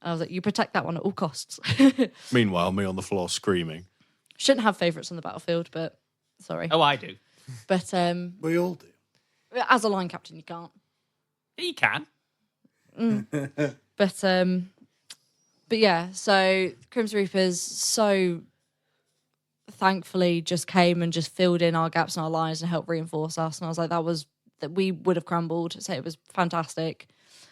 And I was like, you protect that one at all costs. Meanwhile, me on the floor screaming. Shouldn't have favourites on the battlefield, but sorry. Oh, I do. But We all do. as a line captain, you can't. You can. But yeah, so Crimson Reapers so thankfully just came and just filled in our gaps in our lines and helped reinforce us. And I was like, that we would have crumbled. So it was fantastic.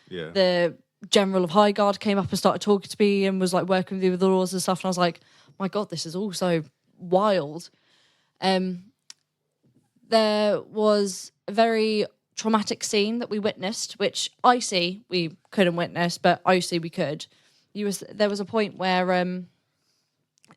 Yeah. The General of High Guard came up and started talking to me and was like working with me with the laws and stuff. And I was like, my God, this is all so wild. There was a very traumatic scene that we witnessed, which Icy we couldn't witness, but Icy we could. There was a point where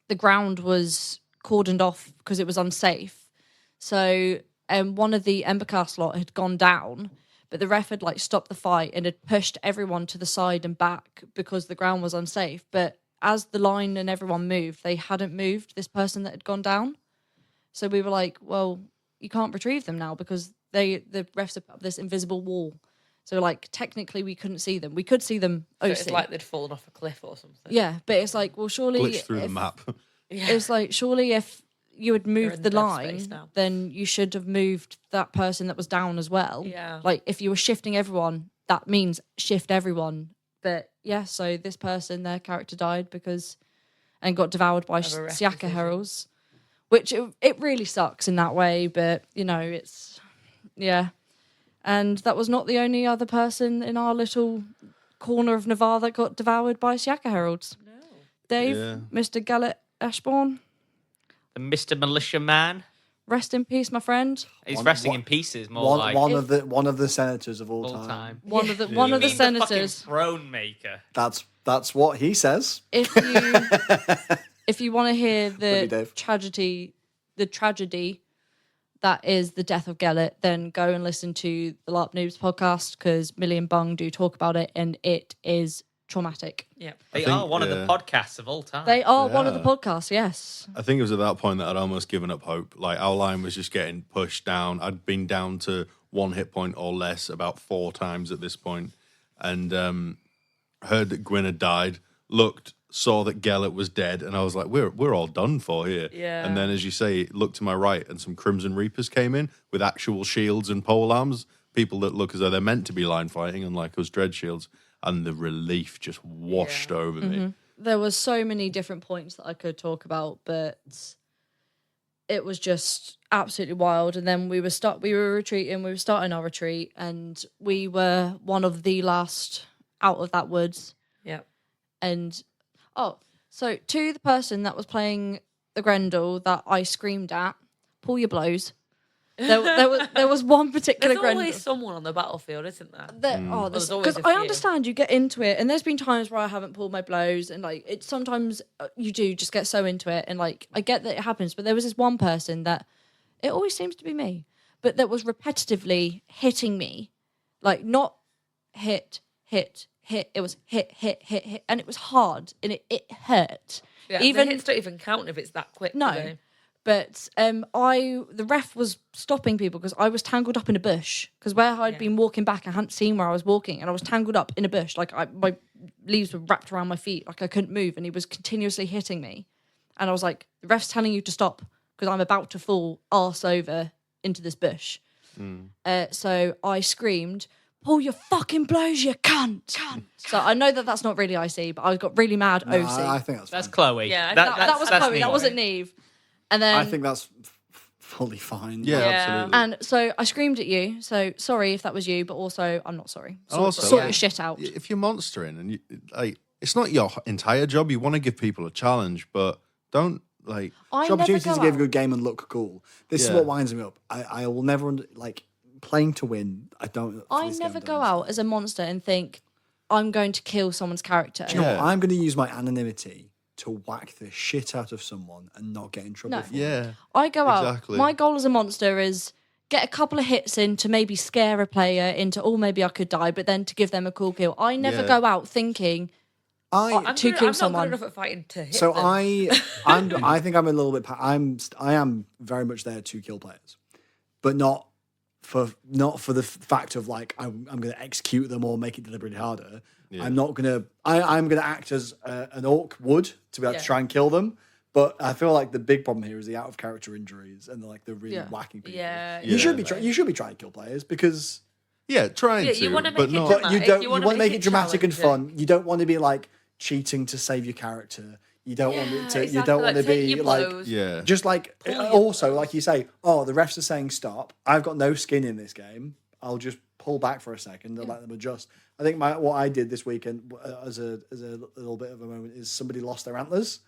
the ground was cordoned off because it was unsafe. So one of the Embercast lot had gone down, but the ref had like stopped the fight and had pushed everyone to the side and back because the ground was unsafe. But as the line and everyone moved, they hadn't moved this person that had gone down. So we were like, well, you can't retrieve them now because the refs have put up this invisible wall. So like technically we couldn't see them. We could see them. So it's like they'd fallen off a cliff or something. Yeah, but it's like, well, surely Glitch through the map. It's like, surely if you had moved the dead line, space now. then you should have moved that person that was down as well. Yeah. Like if you were shifting everyone, that means shift everyone. But yeah, so this person, their character died and got devoured by Of a ref Siaka decision. Heralds, which it really sucks in that way. But it's, yeah. And that was not the only other person in our little corner of Navarre that got devoured by Siaka Heralds. No. Dave, Yeah. Mr. Gallet Ashbourne, The Mr. Militia Man. rest in peace, my friend. He's resting in pieces, more like One of the senators of all all time. time. One of the You senators. mean the fucking throne maker. That's what he says. If you want to hear Love you, the Dave. tragedy that is the death of Gellet, then go and listen to the LARP Noobs podcast because Millie and Bung do talk about it, and it is traumatic. Yeah. They think, are one of the podcasts of all time. They are one of the Yeah. podcasts, yes. I think it was at that point that I'd almost given up hope. Like, our line was just getting pushed down. I'd been down to 1 hit point or less about 4 times at this point, and heard that Gwyn had died, saw that Gellet was dead, and I was like, we're all done for here. Yeah. And then, as you say, looked to my right, and some Crimson Reapers came in with actual shields and pole arms, people that look as though they're meant to be line fighting, unlike us dread shields, and the relief just washed over me. There was so many different points that I could talk about, but it was just absolutely wild. And then we were retreating, we were starting our retreat, and we were one of the last out of that woods. Yeah. And so to the person that was playing the Grendel that I screamed at, pull your blows. There was one particular There's Grendel. always someone on the battlefield, isn't there? Because There's always a I few. understand you get into it, and there's been times where I haven't pulled my blows, and like it sometimes you do just get so into it, and like I get that it happens, but there was this one person that it always seems to be me, but that was repetitively hitting me, like not hit. It was hit, and it was hard, and it hurt. Yeah, even the hits don't even count if it's that quick. do no, they? but the ref was stopping people because I was tangled up in a bush. Because where I'd been walking back, I hadn't seen where I was walking, and I was tangled up in a bush. Like my leaves were wrapped around my feet, like I couldn't move, and he was continuously hitting me. And I was like, the ref's telling you to stop because I'm about to fall arse over into this bush. So I screamed, pull your fucking blows, you cunt. So I know that that's not really IC, but I got really mad No, OC. I think that's That's fine. Chloe. Yeah, that was that's Chloe, me. that wasn't Neve. And then I think that's fully fine. Yeah, Yeah. absolutely. and so I screamed at you. So sorry if that was you, but also I'm not sorry. Also, Sort yeah. your shit out. If you're monstering and you, like, it's not your entire job. You want to give people a challenge, but don't like. I It's never opportunity go to give a out. good game and look cool. This is Yeah. what winds me up. I will never like playing to win. I don't. for I this game, never don't go understand. out as a monster and think I'm going to kill someone's character. Do you know what? Yeah. I'm going to use my anonymity to whack the shit out of someone and not get in trouble. No. For it. Yeah, I go out. Exactly. My goal as a monster is get a couple of hits in to maybe scare a player into, oh, maybe I could die, but then to give them a cool kill. I never Yeah. go out thinking I'm to good- kill I'm someone. not good enough at fighting to hit So them. I think I'm a little bit. I am very much there to kill players, but not for the fact of like I'm going to execute them or make it deliberately harder. Yeah. I'm not going to. I'm going to act as an orc would to be able Yeah. to try and kill them. But I feel like the big problem here is the out of character injuries and the really Yeah. whacking people. Yeah, You should be exactly. you should be trying to kill players because trying Yeah, to, you wanna make but it not. dramatic. but you don't. You You wanna want to make make it it dramatic and challenging. fun. You don't want to be like cheating to save your character. You don't want it to. You exactly, don't want to like, take be your like. blows. Yeah, Just like Pull your also, blows. like you say, oh, the refs are saying stop. I've got no skin in this game. I'll just pull back for a second and let them adjust. I think what I did this weekend as a little bit of a moment is somebody lost their antlers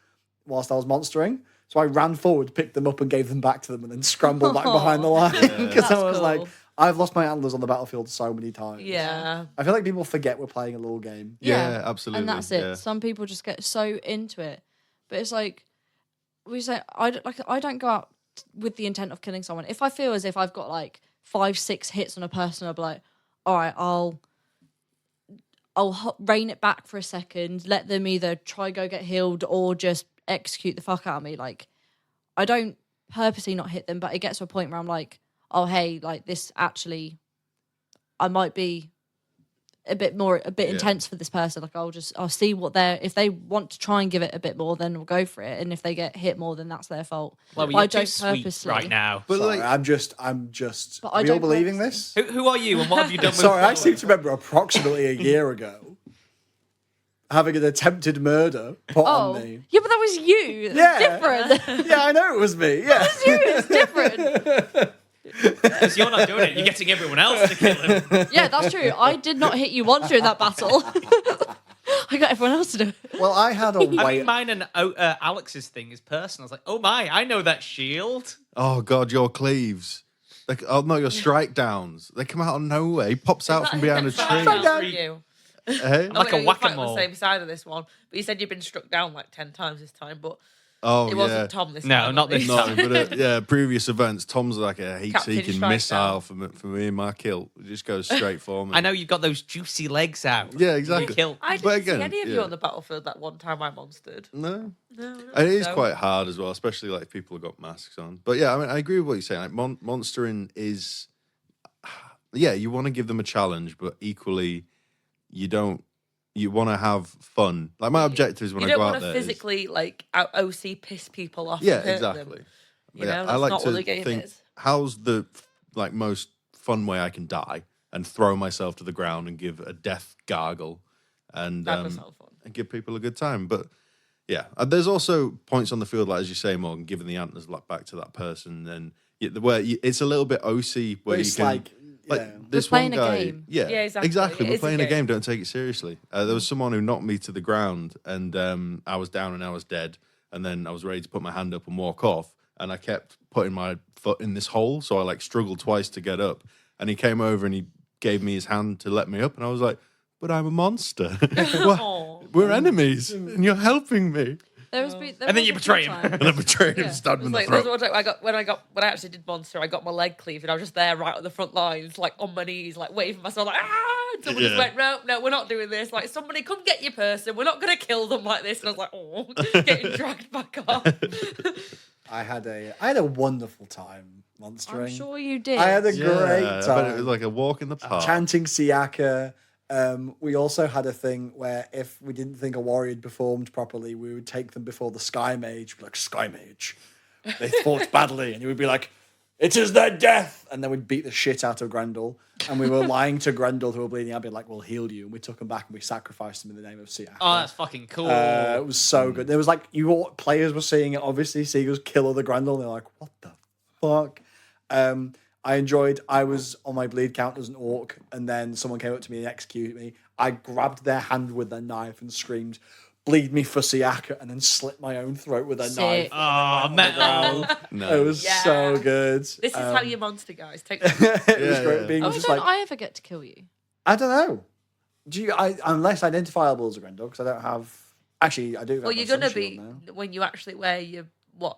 whilst I was monstering. So I ran forward, picked them up, and gave them back to them, and then scrambled back behind the line because I That's was like, cool. I've lost my antlers on the battlefield so many times. Yeah. I feel like people forget we're playing a little game. Yeah, absolutely. And that's it. Yeah. Some people just get so into it, but it's like we say. I don't go out with the intent of killing someone. If I feel as if I've got like 5-6 hits on a person, I'll be like, all right, I'll rein it back for a second, let them either try go get healed or just execute the fuck out of me. Like, I don't purposely not hit them, but it gets to a point where I'm like, oh hey, like this actually, I might be a bit intense for this person. Like I'll see what if they want to try and give it a bit more, then we'll go for it. And if they get hit more, then that's their fault. Well, But you're I too don't sweet purposely. right now. But Sorry, like, I'm just. But Are I we all don't believing purposely. this? Who are you and what have you done with Sorry, I seem to remember approximately a year ago having an attempted murder put Oh, on me. yeah, but that was you. Yeah. Different. Yeah, I know it was me. Yeah. It's different. Because you're not doing it. You're getting everyone else to kill him. Yeah, that's true. I did not hit you once during that battle. I got everyone else to do it. Well, I had a I way. mean, mine and Alex's thing is personal. I was like, oh my, I know that shield. oh god, your cleaves. Like, oh no, your strike downs. They come out of nowhere. He pops out from behind a Strike tree. down for you. Eh? Like a You fight on whack-a-mole. the same side of this one, but you said you've been struck down like 10 times this time, but Oh it yeah. wasn't Tom this No, time. not at this least. No, but yeah, previous events. Tom's like a Captain heat-seeking strike missile down. for me and my kill. It just goes straight for me. I know you've got those juicy legs out. Yeah, exactly. Kill. I didn't But see again, any of you yeah. on the battlefield that one time I monstered. No, No, and it is no. quite hard as well, especially like if people have got masks on. But yeah, I mean, I agree with what you're saying. Like monstering is, yeah, you want to give them a challenge, but equally, you don't. You want to have fun. Like my objective is when You I don't go want out to there. is- physically like OC piss people off. yeah, and hurt exactly. Them. You Yeah, know, I that's like not to what the game think, is. how's the like most fun way I can die and throw myself to the ground and give a death gargle and That does sound fun. and give people a good time. But yeah, there's also points on the field, like as you say, Morgan, giving the antlers back to that person, and where it's a little bit OC where you It's can like, yeah. this We're playing one a guy, game. yeah, Yeah, exactly. It We're is a playing a game. game. Don't take it seriously. There was someone who knocked me to the ground, and I was down and I was dead, and then I was ready to put my hand up and walk off, and I kept putting my foot in this hole, so I like struggled twice to get up, and he came over and he gave me his hand to let me up, and I was like, but I'm a monster. Aw. We're enemies, and you're helping me. And then you betray him. And then betrayed him, Yeah. stabbed him in the Like, throat. there's one time when I actually did Monster, I got my leg cleaved and I was just there right on the front lines, like on my knees, like waving myself, like And someone just went, no, we're not doing this. Like, somebody come get your person. We're not gonna kill them like this. And I was like, oh, getting dragged back off. I had a wonderful time monstering. I'm sure you did. I had a great I bet time. it was like a walk in the park. Chanting Siaka. We also had a thing where if we didn't think a warrior had performed properly, we would take them before the Sky Mage. We'd be like, Sky Mage, they fought badly. And he would be like, it is their death. And then we'd beat the shit out of Grendel. And we were lying to Grendel, who were bleeding. I'd be like, we'll heal you. And we took him back and we sacrificed him in the name of Siaka. Oh, that's fucking cool. It was so good. There was like, players were seeing it, obviously, seeing us kill other Grendel. And they're like, what the fuck? I was on my bleed count as an orc, and then someone came up to me and executed me. I grabbed their hand with their knife and screamed, bleed me for Siaka, and then slit my own throat with a knife. Sick. Oh, metal. It was so good. This is how you monster, guys. Take it was great yeah. being Oh, just don't like, I ever get to kill you? I don't know. Do you? I'm less identifiable as a Grendel because I don't have. Actually, I do. Have Well, my you're gonna sun be shield now. when you actually wear your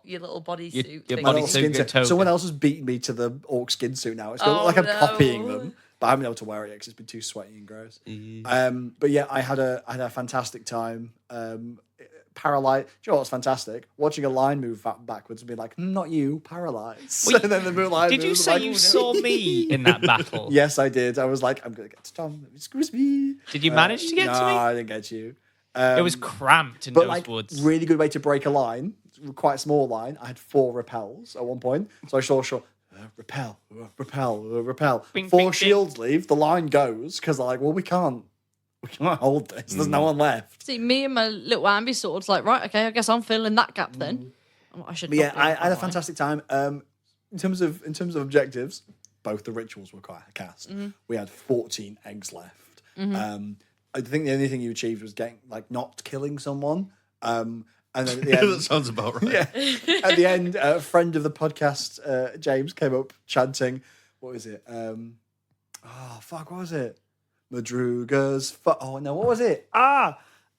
little bodysuit. your thing. My body little suit skin and suit. toga. Someone else has beaten me to the orc skin suit now. It's got Oh, like I'm no. copying them, but I haven't been able to wear it because it's been too sweaty and gross. But yeah, I had a fantastic time. Paralyzed. Do you know what's fantastic? Watching a line move backwards and be like, not you, paralyzed. Well, and then the line Did you moves, say like, you saw me in that battle? Yes, I did. I was like, I'm gonna get to Tom. Excuse me. Did you manage to get no, to me? I didn't get you. It was cramped in But those like, woods. really good way to break a line. Quite a small line. I had 4 repels at one point, so I saw repel. Bing, 4 bing, shields leave. The line goes because they're like, well, we can't hold this. There's no one left. See, me and my little ambi sword's like, right, okay, I guess I'm filling that gap then. I should. But yeah, not be I that had a way. fantastic time. In terms of objectives, both the rituals were quite a cast. We had 14 eggs left. I think the only thing you achieved was getting not killing someone. And then at the end, That sounds about right. yeah, at the end, a friend of the podcast, James, came up chanting. What was it? What was it? Madruga's. Oh no, what was it?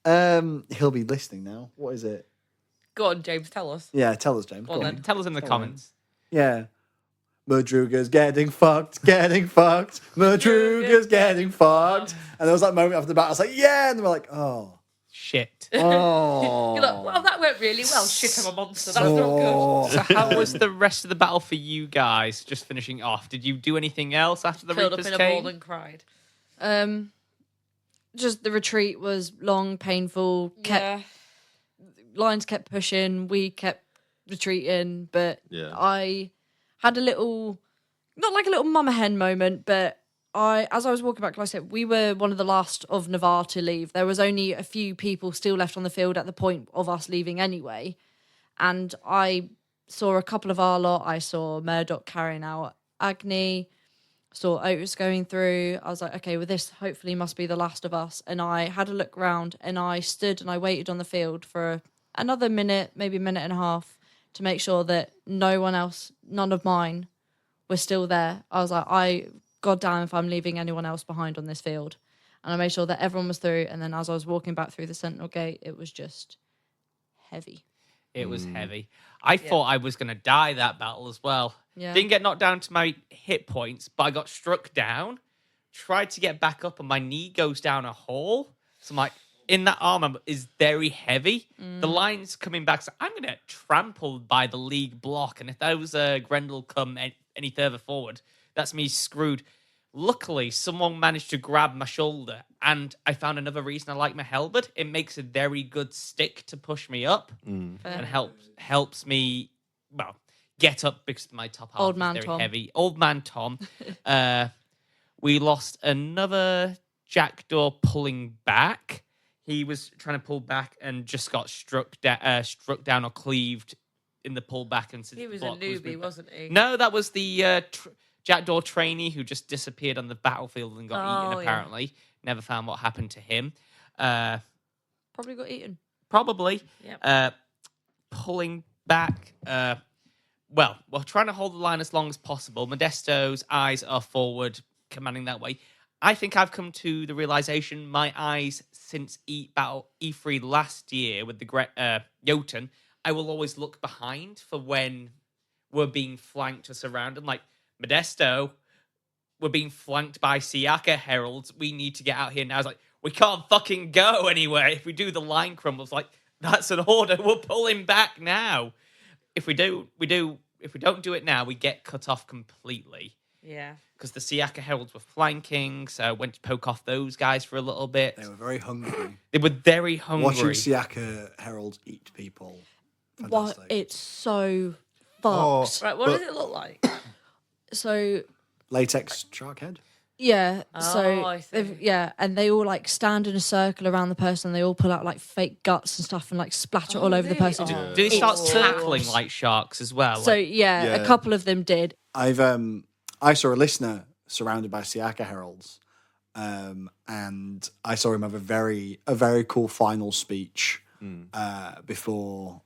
He'll be listening now. What is it? Go on, James, tell us. Yeah, tell us, James. Go on Go then. on. Tell us in the comments. Yeah. Madruga's getting fucked. Madruga's getting fucked. And there was that moment after the battle, I was like, yeah. And they were like, oh. Shit. Oh. You're like, well, that went really well. Shit, I'm a monster. That's not So how was the rest of the battle for you guys? Just finishing off. Did you do anything else after the good. Curled up Reapers in a ball came? and cried. Just the retreat was long, painful. Lines kept pushing. We kept retreating, but Yeah. I had a little, not like a little mama hen moment, but as I was walking back, like I said, we were one of the last of Navarre to leave. There was only a few people still left on the field at the point of us leaving anyway. And I saw a couple of our lot. I saw Murdoch carrying out Agni, saw Otis going through. I was like, okay, well, this hopefully must be the last of us. And I had a look around and I stood and I waited on the field for another minute, maybe a minute and a half, to make sure that no one else, none of mine, were still there. I was like, God damn if I'm leaving anyone else behind on this field. And I made sure that everyone was through. And then as I was walking back through the Sentinel Gate, it was just heavy. It was heavy. I thought I was going to die that battle as well. Yeah. Didn't get knocked down to my hit points, but I got struck down. Tried to get back up, and my knee goes down a hole. So I'm like, in that armor is very heavy. The line's coming back, so I'm going to get trampled by the league block. And if those Grendel come any further forward, that's me screwed. Luckily, someone managed to grab my shoulder, and I found another reason I like my halberd. It makes a very good stick to push me up, and helps me, well, get up because my top half Old is man very Tom. heavy. Old man Tom. We lost another jackdaw pulling back. He was trying to pull back and just got struck down or cleaved in the pullback. And He was a newbie, wasn't he? No, that was the jackdaw trainee who just disappeared on the battlefield and got eaten, yeah. apparently. Never found what happened to him. Probably got eaten. Probably. Yep. Pulling back. Well, we're trying to hold the line as long as possible. Modesto's eyes are forward, commanding that way. I think I've come to the realization my eyes since Battle E3 last year with the Jotun, I will always look behind for when we're being flanked or surrounded. Like Modesto, we're being flanked by Siaka heralds. We need to get out here now. It's like, we can't fucking go anywhere. If we do, the line crumbles. Like, that's an order. We're pulling back now. If we do. If we don't do it now, we get cut off completely. Yeah. Because the Siaka heralds were flanking, so I went to poke off those guys for a little bit. They were very hungry. They were very hungry. Watching Siaka heralds eat people. What? Fantastic. It's so Oh, fucked. Right, what But- does it look like? So Latex shark head. yeah, Oh, so I see. yeah, and they all like stand in a circle around the person. They all pull out like fake guts and stuff and like splatter it all over the really? person. Oh. Do they start It's tackling so- like sharks as well? So yeah, Yeah. a couple of them did. I saw a listener surrounded by Siaka heralds, and I saw him have a very cool final speech before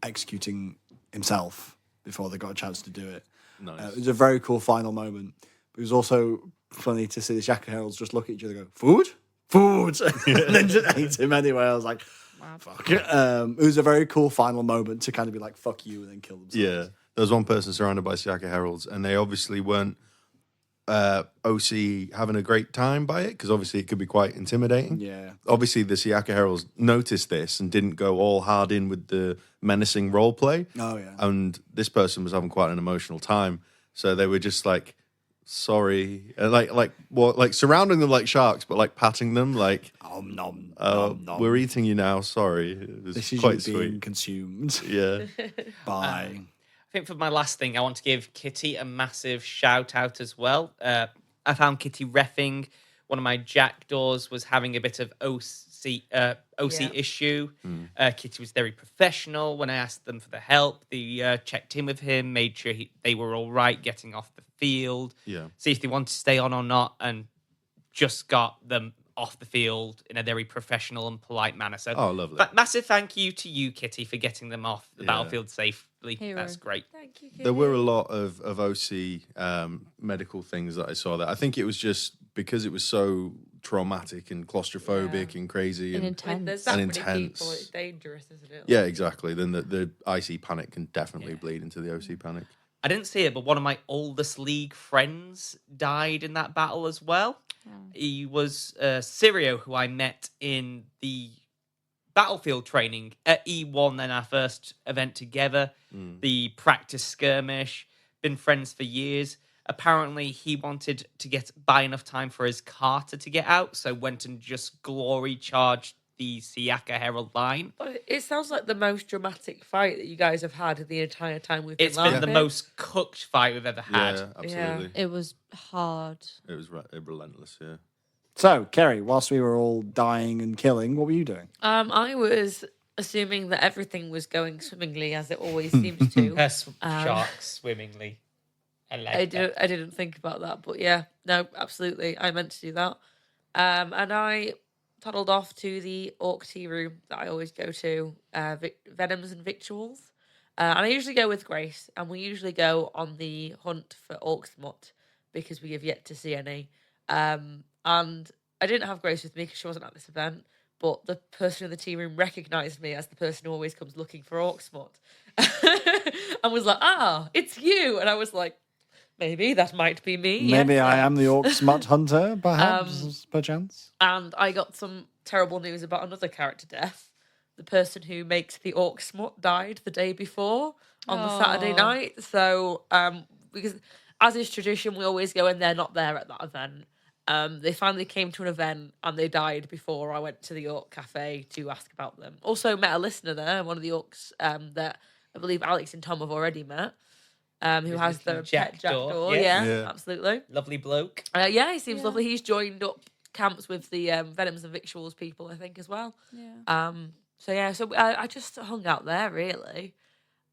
executing himself before they got a chance to do it. Nice. It was a very cool final moment. But it was also funny to see the Siaka heralds just look at each other and go, food? And then just ate him anyway. I was like, fuck. It was a very cool final moment to kind of be like, fuck you, and then kill themselves. Yeah, there was one person surrounded by Siaka heralds, and they obviously weren't OC having a great time by it, because obviously it could be quite intimidating. Yeah. Obviously, the Siaka heralds noticed this and didn't go all hard in with the menacing role play. Oh, yeah. And this person was having quite an emotional time, so they were just like, sorry, and like surrounding them like sharks, but like patting them like, Nom, nom, oh, nom, nom. we're eating you now. Sorry, it was This is quite you being sweet. consumed Yeah. by... I think for my last thing, I want to give Kitty a massive shout out as well. I found Kitty reffing. One of my jackdaws was having a bit of OC Yeah. issue. Kitty was very professional. When I asked them for the help, they checked in with him, made sure they were all right getting off the field, Yeah. see if they wanted to stay on or not, and just got them off the field in a very professional and polite manner. So, Oh, lovely. but massive thank you to you, Kitty, for getting them off the Yeah. battlefield safely. Hero. That's great. Thank you, There were a lot of OC medical things that I saw there. I think it was just because it was so traumatic and claustrophobic and crazy. And And, When there's intense. that And many intense. people, it's dangerous, isn't it? yeah, exactly. Then the IC panic can definitely bleed into the OC panic. I didn't see it, but one of my oldest league friends died in that battle as well. He was Sirio, who I met in the battlefield training at E1, then our first event together, the practice skirmish, been friends for years. Apparently, he wanted to get by enough time for his Carter to get out, so went and just glory charged the Siaka Herald line. But it sounds like the most dramatic fight that you guys have had the entire time we've It's been been the laughing. most cooked fight we've ever had. Yeah, absolutely. It was hard. It was relentless. Yeah. So, Kerry, whilst we were all dying and killing, what were you doing? I was assuming that everything was going swimmingly, as it always seems to. Sharks swimmingly. I didn't think about that, but yeah, no, absolutely, I meant to do that. And I toddled off to the Orc tea room that I always go to, Venoms and Victuals. And I usually go with Grace, and we usually go on the hunt for Orc smut because we have yet to see any. And I didn't have Grace with me because she wasn't at this event, but the person in the tea room recognised me as the person who always comes looking for Orc smut and was like, it's you. And I was like, maybe that might be me. Maybe yes. I am the Orc smut hunter, perhaps, perchance. And I got some terrible news about another character death. The person who makes the Orc smut died the day before on the Saturday night. So, because as is tradition, we always go and they're not there at that event. They finally came to an event and they died before I went to the Orc Cafe to ask about them. Also met a listener there, one of the Orcs that I believe Alex and Tom have already met, who His has the little pet jackdaw, jackdaw. yeah. Yeah, Yeah. absolutely. Lovely bloke. Yeah, he seems lovely. He's joined up camps with the Venoms and Victuals people, I think, as well. Yeah. So I just hung out there really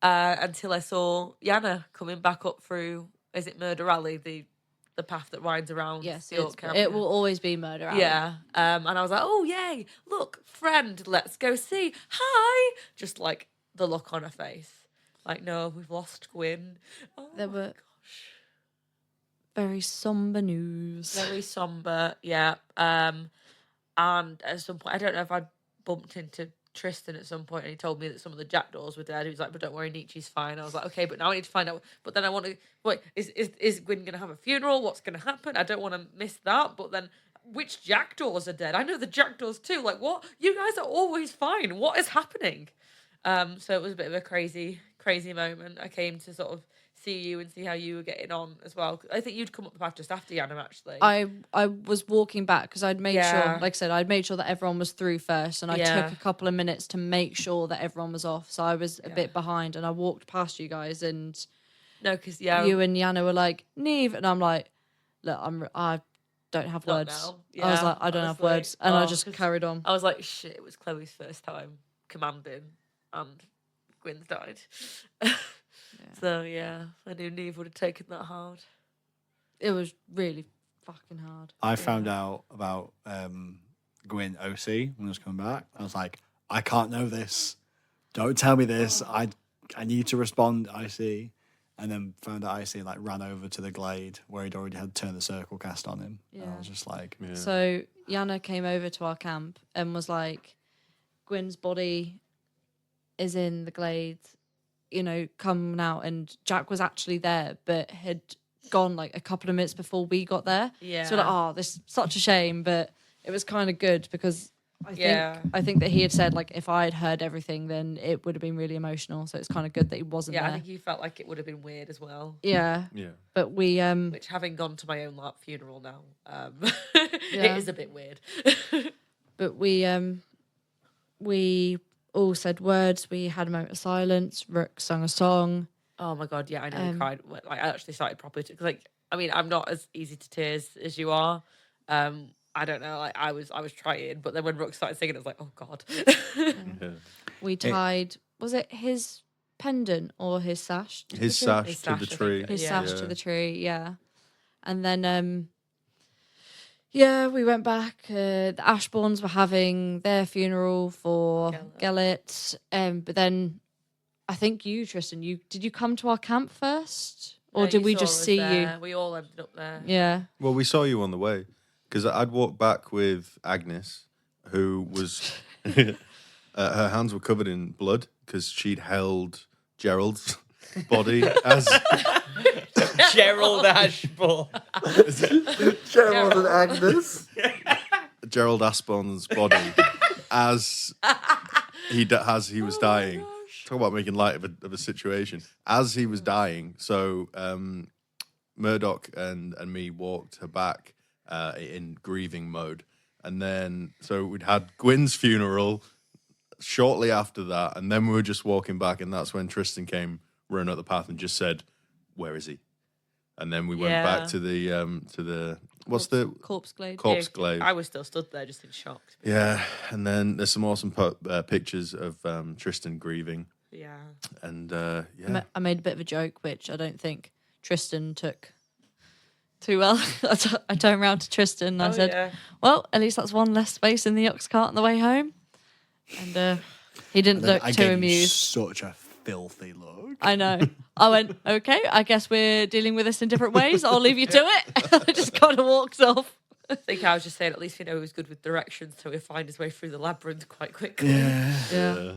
until I saw Yana coming back up through. Is it Murder Alley, the path that winds around? Yes, the Orc camp? it will always be murder. Alley. Yeah. And I was like, oh yay! Look, friend, let's go see. Hi. Just like the look on her face, like no, we've lost Gwyn. Oh There my were- gosh. Very somber news. Very somber, yeah. And at some point, I don't know if I bumped into Tristan at some point and he told me that some of the jackdaws were dead. He was like, but don't worry, Nietzsche's fine. I was like, okay, but now I need to find out. But then I want to, wait, is Gwyn going to have a funeral? What's going to happen? I don't want to miss that. But then, which jackdaws are dead? I know the jackdaws too. Like, what? You guys are always fine. What is happening? So it was a bit of a crazy moment. I came to sort of see you and see how you were getting on as well. I think you'd come up the path just after Yana, actually. I was walking back because I'd made Yeah. sure, like I said, I'd made sure that everyone was through first, and I Yeah. took a couple of minutes to make sure that everyone was off. So I was a bit behind, and I walked past you guys, and No, because you and Yana were like, Neve, and I'm like, look, I don't have Not words. now. I was Yeah, like, I don't have honestly. words, and I Oh, just 'cause carried on. I was like, shit, it was Chloe's first time commanding and Gwyn's died. So, yeah, I knew Neve would have taken that hard. It was really fucking hard. I found out about Gwyn OC when I was coming back. I was like, I can't know this. Don't tell me this. I need to respond, IC. And then found out IC like ran over to the glade where he'd already had Turn the Circle cast on him. And I Yeah. was just like, Yeah. So Yana came over to our camp and was like, Gwyn's body is in the glade, you know, coming out. And Jack was actually there, but had gone like a couple of minutes before we got there. Yeah. So like, oh, this is such a shame, but it was kind of good because Yeah. I think that he had said like if I had heard everything, then it would have been really emotional. So it's kind of good that he wasn't Yeah, I there. think you felt like it would have been weird as well. Yeah, Yeah. but we Which, having gone to my own funeral now, Yeah. it is a bit weird. but we all said words. We had a moment of silence. Rook sung a song. Oh my god, yeah, I nearly cried. Like, I actually started properly because, like, I mean, I'm not as easy to tears as you are. I don't know, like I was trying, but then when Rook started singing, I was like, oh god. Yeah. We tied. Was it his pendant or his sash? to His the tree? sash His to sash, the I think tree. it His is. sash Yeah. to the tree. Yeah, and then yeah, we went back. The Ashbournes were having their funeral for Gellet. But then I think you, Tristan, did you come to our camp first, or No, did you we saw just us see there. We all ended up there. you? Yeah. Well, we saw you on the way because I'd walked back with Agnes, who was her hands were covered in blood because she'd held Gerald's body as Gerald Ashbourne. Gerald and Agnes. Gerald Aspond's body as he was dying. Talk about making light of a situation. As he was dying, so Murdoch and me walked her back in grieving mode. And then, so we'd had Gwyn's funeral shortly after that. And then we were just walking back. And that's when Tristan came running up the path and just said, where is he? And then we went back to the what's the Corpse Glade? corpse glade? I was still stood there just in shock. Yeah. And then there's some awesome pictures of Tristan grieving. Yeah. And yeah. I made a bit of a joke, which I don't think Tristan took too well. I turned around to Tristan and I said, yeah. well, at least that's one less space in the ox cart on the way home. And he didn't Then look I too gave you amused. such a filthy look. I know. I went, okay, I guess we're dealing with this in different ways. I'll leave you to it. I just kind of walked off. I think I was just saying, at least we know he was good with directions, so he'll find his way through the labyrinth quite quickly. Yeah.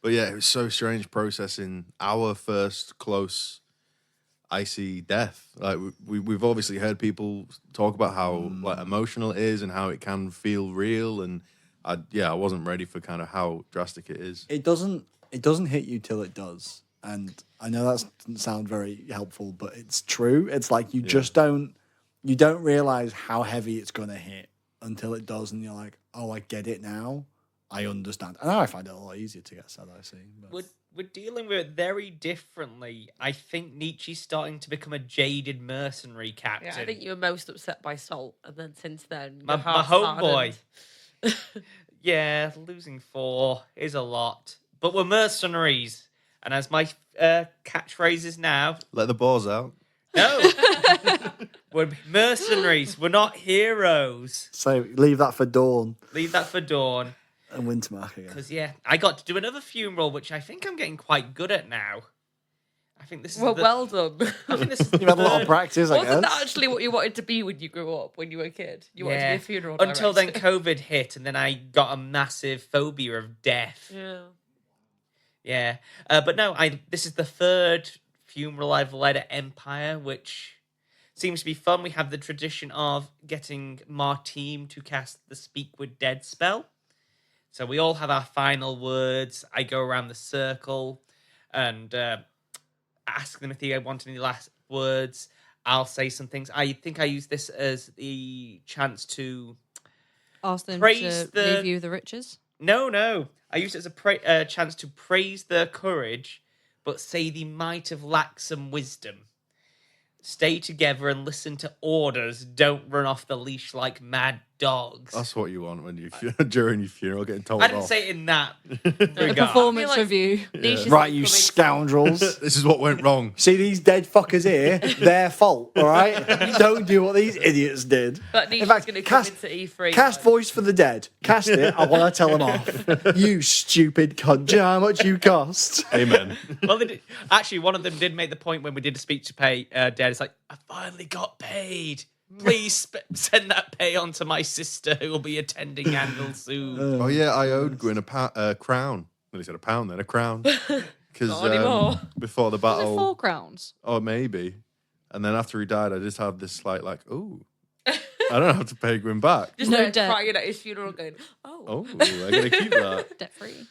But yeah, it was so strange processing our first close icy death. Like we've obviously heard people talk about how like emotional it is and how it can feel real, and I wasn't ready for kind of how drastic it is. It doesn't hit you till it does. And I know that doesn't sound very helpful, but it's true. It's like you just don't realize how heavy it's gonna hit until it does, and you're like, oh, I get it now. I understand. And now I find it a lot easier to get sad, I see. But We're dealing with it very differently. I think Nietzsche's starting to become a jaded mercenary captain. Yeah, I think you were most upset by Salt, and then since then, my your heart's homeboy. hardened. Yeah, losing 4 is a lot. But we're mercenaries. And as my catchphrase is now, Let the balls out. no. We're mercenaries. We're not heroes. so leave that for Dawn Leave that for Dawn. and Wintermark again. Because, yeah, I got to do another funeral, which I think I'm getting quite good at now. I think this is Well done. I think this is You had a lot of third- practice, I Wasn't guess. that actually what you wanted to be when you grew up, when you were a kid? You wanted to be a funeral Until then, director. COVID hit, and then I got a massive phobia of death. Yeah. Yeah, but no, this is the third funeral I've led at Empire, which seems to be fun. We have the tradition of getting Martine to cast the Speak with Dead spell. So we all have our final words. I go around the circle and ask them if they want any last words. I'll say some things. I think I use this as the chance to... Ask them Praise to the- leave you the riches. No. I use it as a chance to praise their courage, but say they might have lacked some wisdom. Stay together and listen to orders. Don't run off the leash like mad dogs. That's what you want when you during your funeral, getting told I didn't off. say it in that The regard. performance like- review. Niche is Right, you coming- scoundrels. This is what went wrong. See these dead fuckers here? Their fault, all right? Don't do what these idiots did. But Niche In fact, is going to come cast- into E3. Cast like- voice for the dead. Cast it. I want to tell them off. You stupid cunt. Do you know how much you cost? Amen. Well, they did, actually, one of them did make the point when we did a speech to pay Dad. It's like, I finally got paid. Please send that pay on to my sister who will be attending Anvil soon. Oh yeah, I owed Gwyn a crown. Well, he said a pound then, a crown. Because Not anymore. before the Was it battle, 4 crowns? oh maybe, and then after he died, I just had this slight like, oh, I don't have to pay Gwyn back. Just No there debt. crying at his funeral going, oh. Oh, I gotta keep that. Debt free.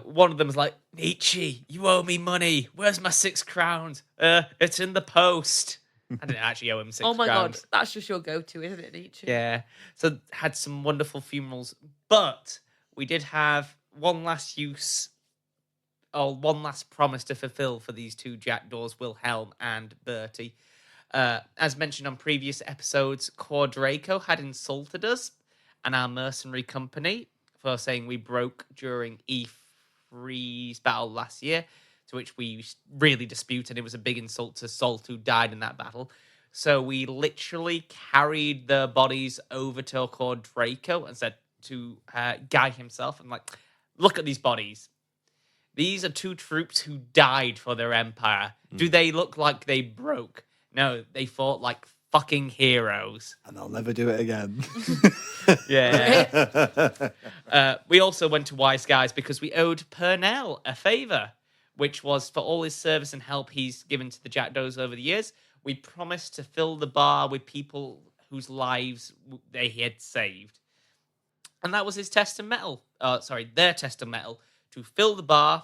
One of them was like, Nietzsche, you owe me money. Where's my 6 crowns? It's in the post. I didn't actually owe him 6 Oh my crowns. god, that's just your go-to, isn't it, Nietzsche? Yeah. So had some wonderful funerals, but we did have one last promise to fulfill for these 2 jackdaws, Wilhelm and Bertie. As mentioned on previous episodes, Quadraco had insulted us and our mercenary company for saying we broke during E3's battle last year, to which we really disputed. It was a big insult to Salt, who died in that battle. So we literally carried the bodies over to Quadraco and said to Guy himself, I'm like, look at these bodies. These are 2 troops who died for their empire. Do they look like they broke? No, they fought like fucking heroes. And I'll never do it again. Yeah. We also went to Wise Guys because we owed Purnell a favour, which was for all his service and help he's given to the Jackdaws over the years. We promised to fill the bar with people whose lives they had saved. And that was his testamental. Their testamental to fill the bar.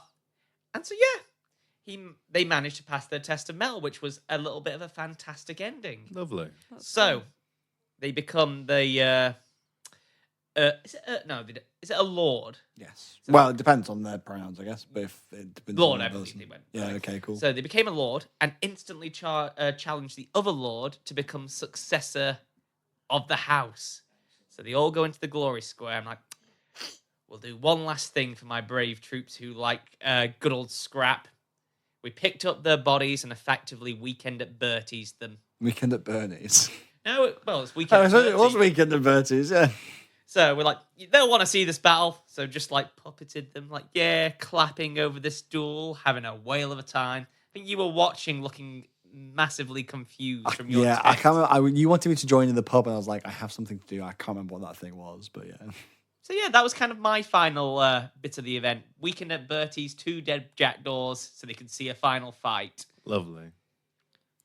And so, yeah, they managed to pass their testamental, which was a little bit of a fantastic ending. Lovely. So, they become the... is it a lord? Yes. Well, it depends on their pronouns, I guess. But if it depends Lord, on I the believe person. they went. Yeah, Right. okay, cool. So they became a lord and instantly challenged the other lord to become successor of the house. So they all go into the glory square. I'm like, we'll do one last thing for my brave troops who like good old scrap. We picked up their bodies and effectively weekend at Bertie's them. Weekend at Bernie's. No, it's Oh, weekend at it was Bertie's. Weekend at Bernie's, yeah. So we're like, they'll want to see this battle. So just like puppeted them, like, yeah, clapping over this duel, having a whale of a time. I think you were watching, looking massively confused from your Yeah, I text. can't remember. You wanted me to join in the pub, and I was like, I have something to do. I can't remember what that thing was, but yeah. So yeah, that was kind of my final bit of the event. Weekend at Bertie's, 2 dead jackdaws, so they could see a final fight. Lovely.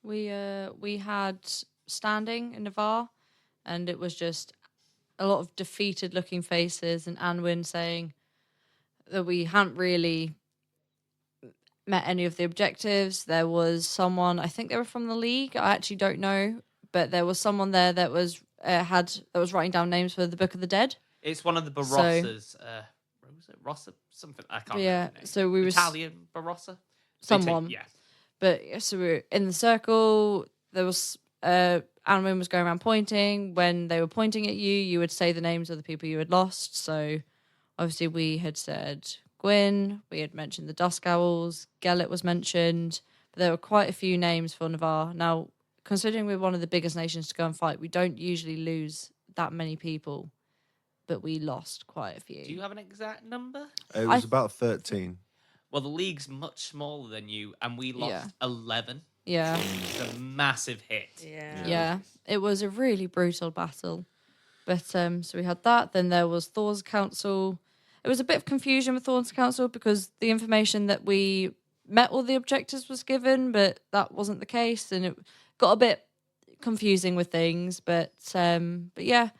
We had standing in Navarre, and it was just a lot of defeated looking faces, and Anwin saying that we hadn't really met any of the objectives. There was someone, I think they were from the league, I actually don't know, but there was someone there that was writing down names for the Book of the Dead. It's one of the Barossas. Rossa? Something, I can't Yeah, remember the name. so we were Italian Barossa? someone. Yeah. But yeah, so we were in the circle. There was Anwin was going around pointing. When they were pointing at you, you would say the names of the people you had lost. So obviously we had said Gwyn. We had mentioned the Dusk Owls. Gellet was mentioned. But there were quite a few names for Navarre. Now, considering we're one of the biggest nations to go and fight, we don't usually lose that many people. But we lost quite a few. Do you have an exact number? It was about 13. Well, the league's much smaller than you, and we lost 11. Yeah. It's a massive hit. Yeah. It was a really brutal battle. But so we had that. Then there was Thor's Council. It was a bit of confusion with Thor's Council because the information that we met all the objectives was given, but that wasn't the case, and it got a bit confusing with things. But yeah,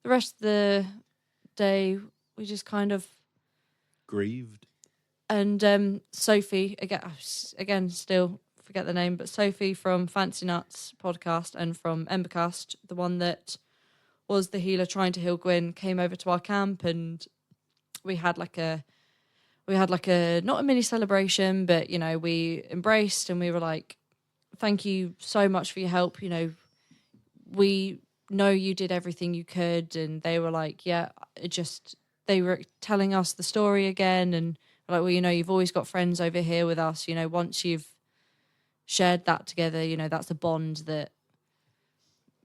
the rest of the day we just kind of Grieved. and Sophie again still forget the name, but Sophie from Fancy Nuts podcast and from Embercast, the one that was the healer trying to heal Gwyn, came over to our camp, and we had like a not a mini celebration, but we embraced and we were like, thank you so much for your help. We know you did everything you could. And they were like, yeah, they were telling us the story again. And like, well, you've always got friends over here with us. Once you've shared that together, that's a bond that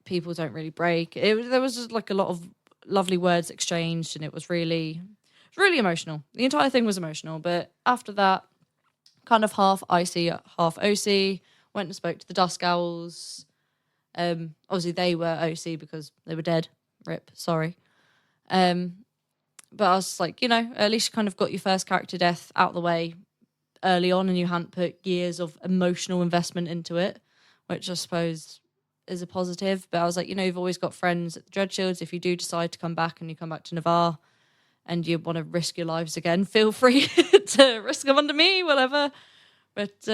people don't really break. There was just like a lot of lovely words exchanged, and it was really emotional. The entire thing was emotional. But after that, kind of half IC, half OC, went and spoke to the Dusk Owls. Obviously they were OC because they were dead. RIP, sorry. But I was like, at least you kind of got your first character death out of the way early on, and you hadn't put years of emotional investment into it, which I suppose is a positive. But I was like, you've always got friends at the Dreadshields. If you do decide to come back and you come back to Navarre and you want to risk your lives again, feel free to risk them under me, whatever. But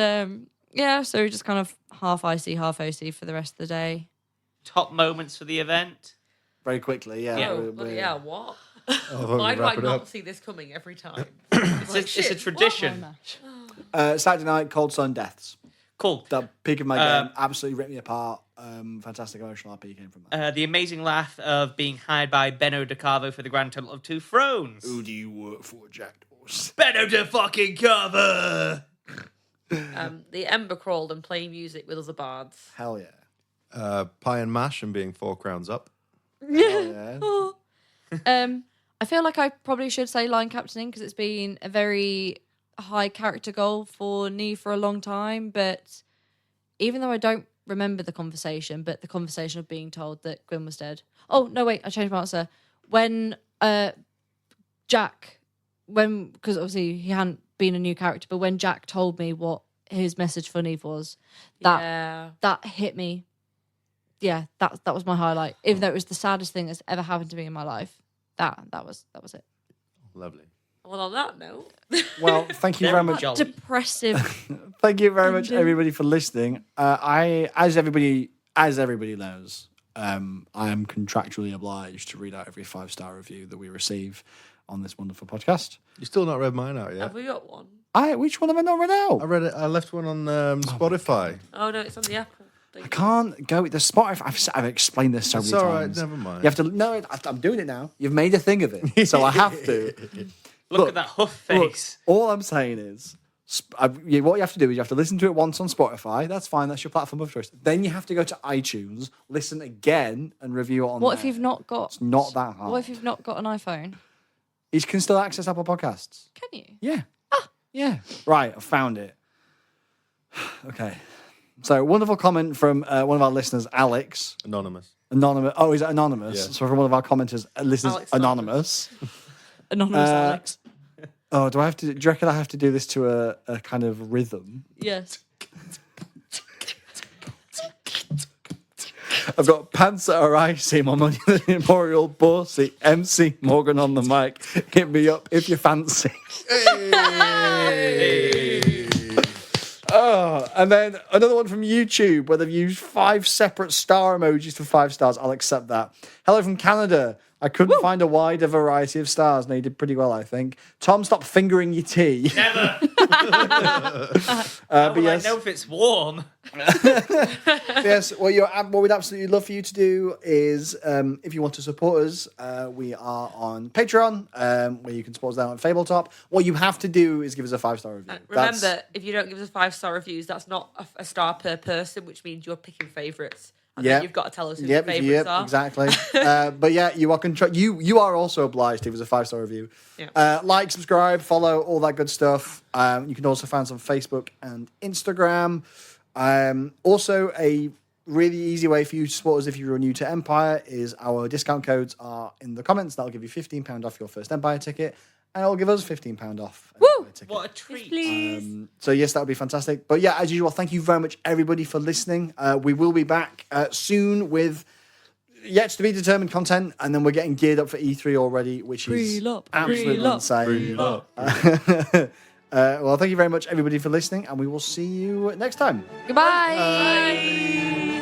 yeah, so we just kind of half IC, half OC for the rest of the day. Top moments for the event. Very quickly, yeah. Yeah. What? Oh, Why do I wrap it not up. see this coming every time? It's a tradition. Saturday night, Cold Sun Deaths. Cool. The peak of my game absolutely ripped me apart. Fantastic emotional RP came from that. The amazing laugh of being hired by Benno de Carvo for the grand total of 2 thrones. Who do you work for, Jack Dawes? Benno de fucking Carvo! The Ember crawled and playing music with other bards. Hell yeah. Pie and mash and being 4 crowns up. Hell yeah. I feel like I probably should say line captaining because it's been a very high character goal for me for a long time. But even though I don't remember the conversation, but the conversation of being told that Gwyn was dead. Oh, no, wait, I changed my answer. When Jack, because obviously he hadn't been a new character, but when Jack told me what his message for Neve was, that hit me. Yeah, that was my highlight. Even though it was the saddest thing that's ever happened to me in my life. That was it. Lovely. Well, on that note, Well, thank you very much. jolly. Depressive. Thank you very much, everybody, for listening. As everybody knows, I am contractually obliged to read out every 5-star review that we receive on this wonderful podcast. You still not read mine out yet? have we got one? Which one have I not read out? I read it. I left one on Spotify. Oh no, it's on the Apple thing. I can't go with the Spotify. I've explained this so It's many all right. times. Never mind. You have to. No, I'm doing it now. You've made a thing of it, so I have to. Look at that huff face. Look, all I'm saying is, what you have to do is you have to listen to it once on Spotify. That's fine. That's your platform of choice. Then you have to go to iTunes, listen again, and review it on What there. if you've not got? It's not that hard. What if you've not got an iPhone? You can still access Apple Podcasts. Can you? Yeah. Yeah. Right. I found it. Okay. So, wonderful comment from one of our listeners, Alex. Anonymous. Anonymous. Oh, is it anonymous? Yeah. So, from one of our commenters, listeners, Alex anonymous. Anonymous Alex. Oh, do you reckon I have to do this to a kind of rhythm? Yes. I've got Panzer Arising, my money the Memorial Borsey, MC Morgan on the mic. Hit me up if you fancy. Oh, and then another one from YouTube where they've used 5 separate star emojis for 5 stars. I'll accept that. Hello from Canada. I couldn't find a wider variety of stars. No, you did pretty well, I think. Tom, stop fingering your tea. Never. But yes, I know if it's warm. yes. What we'd absolutely love for you to do is, if you want to support us, we are on Patreon, where you can support us down on Fabletop. What you have to do is give us a 5-star review. Remember, if you don't give us 5-star reviews, that's not a star per person, which means you're picking favourites. I think you've got to tell us who your favourites are. Exactly. But yeah, you are you are also obliged. It was a 5-star review. Yeah. Like, subscribe, follow, all that good stuff. You can also find us on Facebook and Instagram. Also, a really easy way for you to support us if you're new to Empire is our discount codes are in the comments. That'll give you £15 off your first Empire ticket, and it'll give us £15 off. Woo! Empire ticket. What a treat. Please. So yes, that would be fantastic. But yeah, as usual, thank you very much, everybody, for listening. We will be back soon with yet to be determined content, and then we're getting geared up for E3 already, which is absolutely insane. Well, thank you very much, everybody, for listening, and we will see you next time. Goodbye. Bye.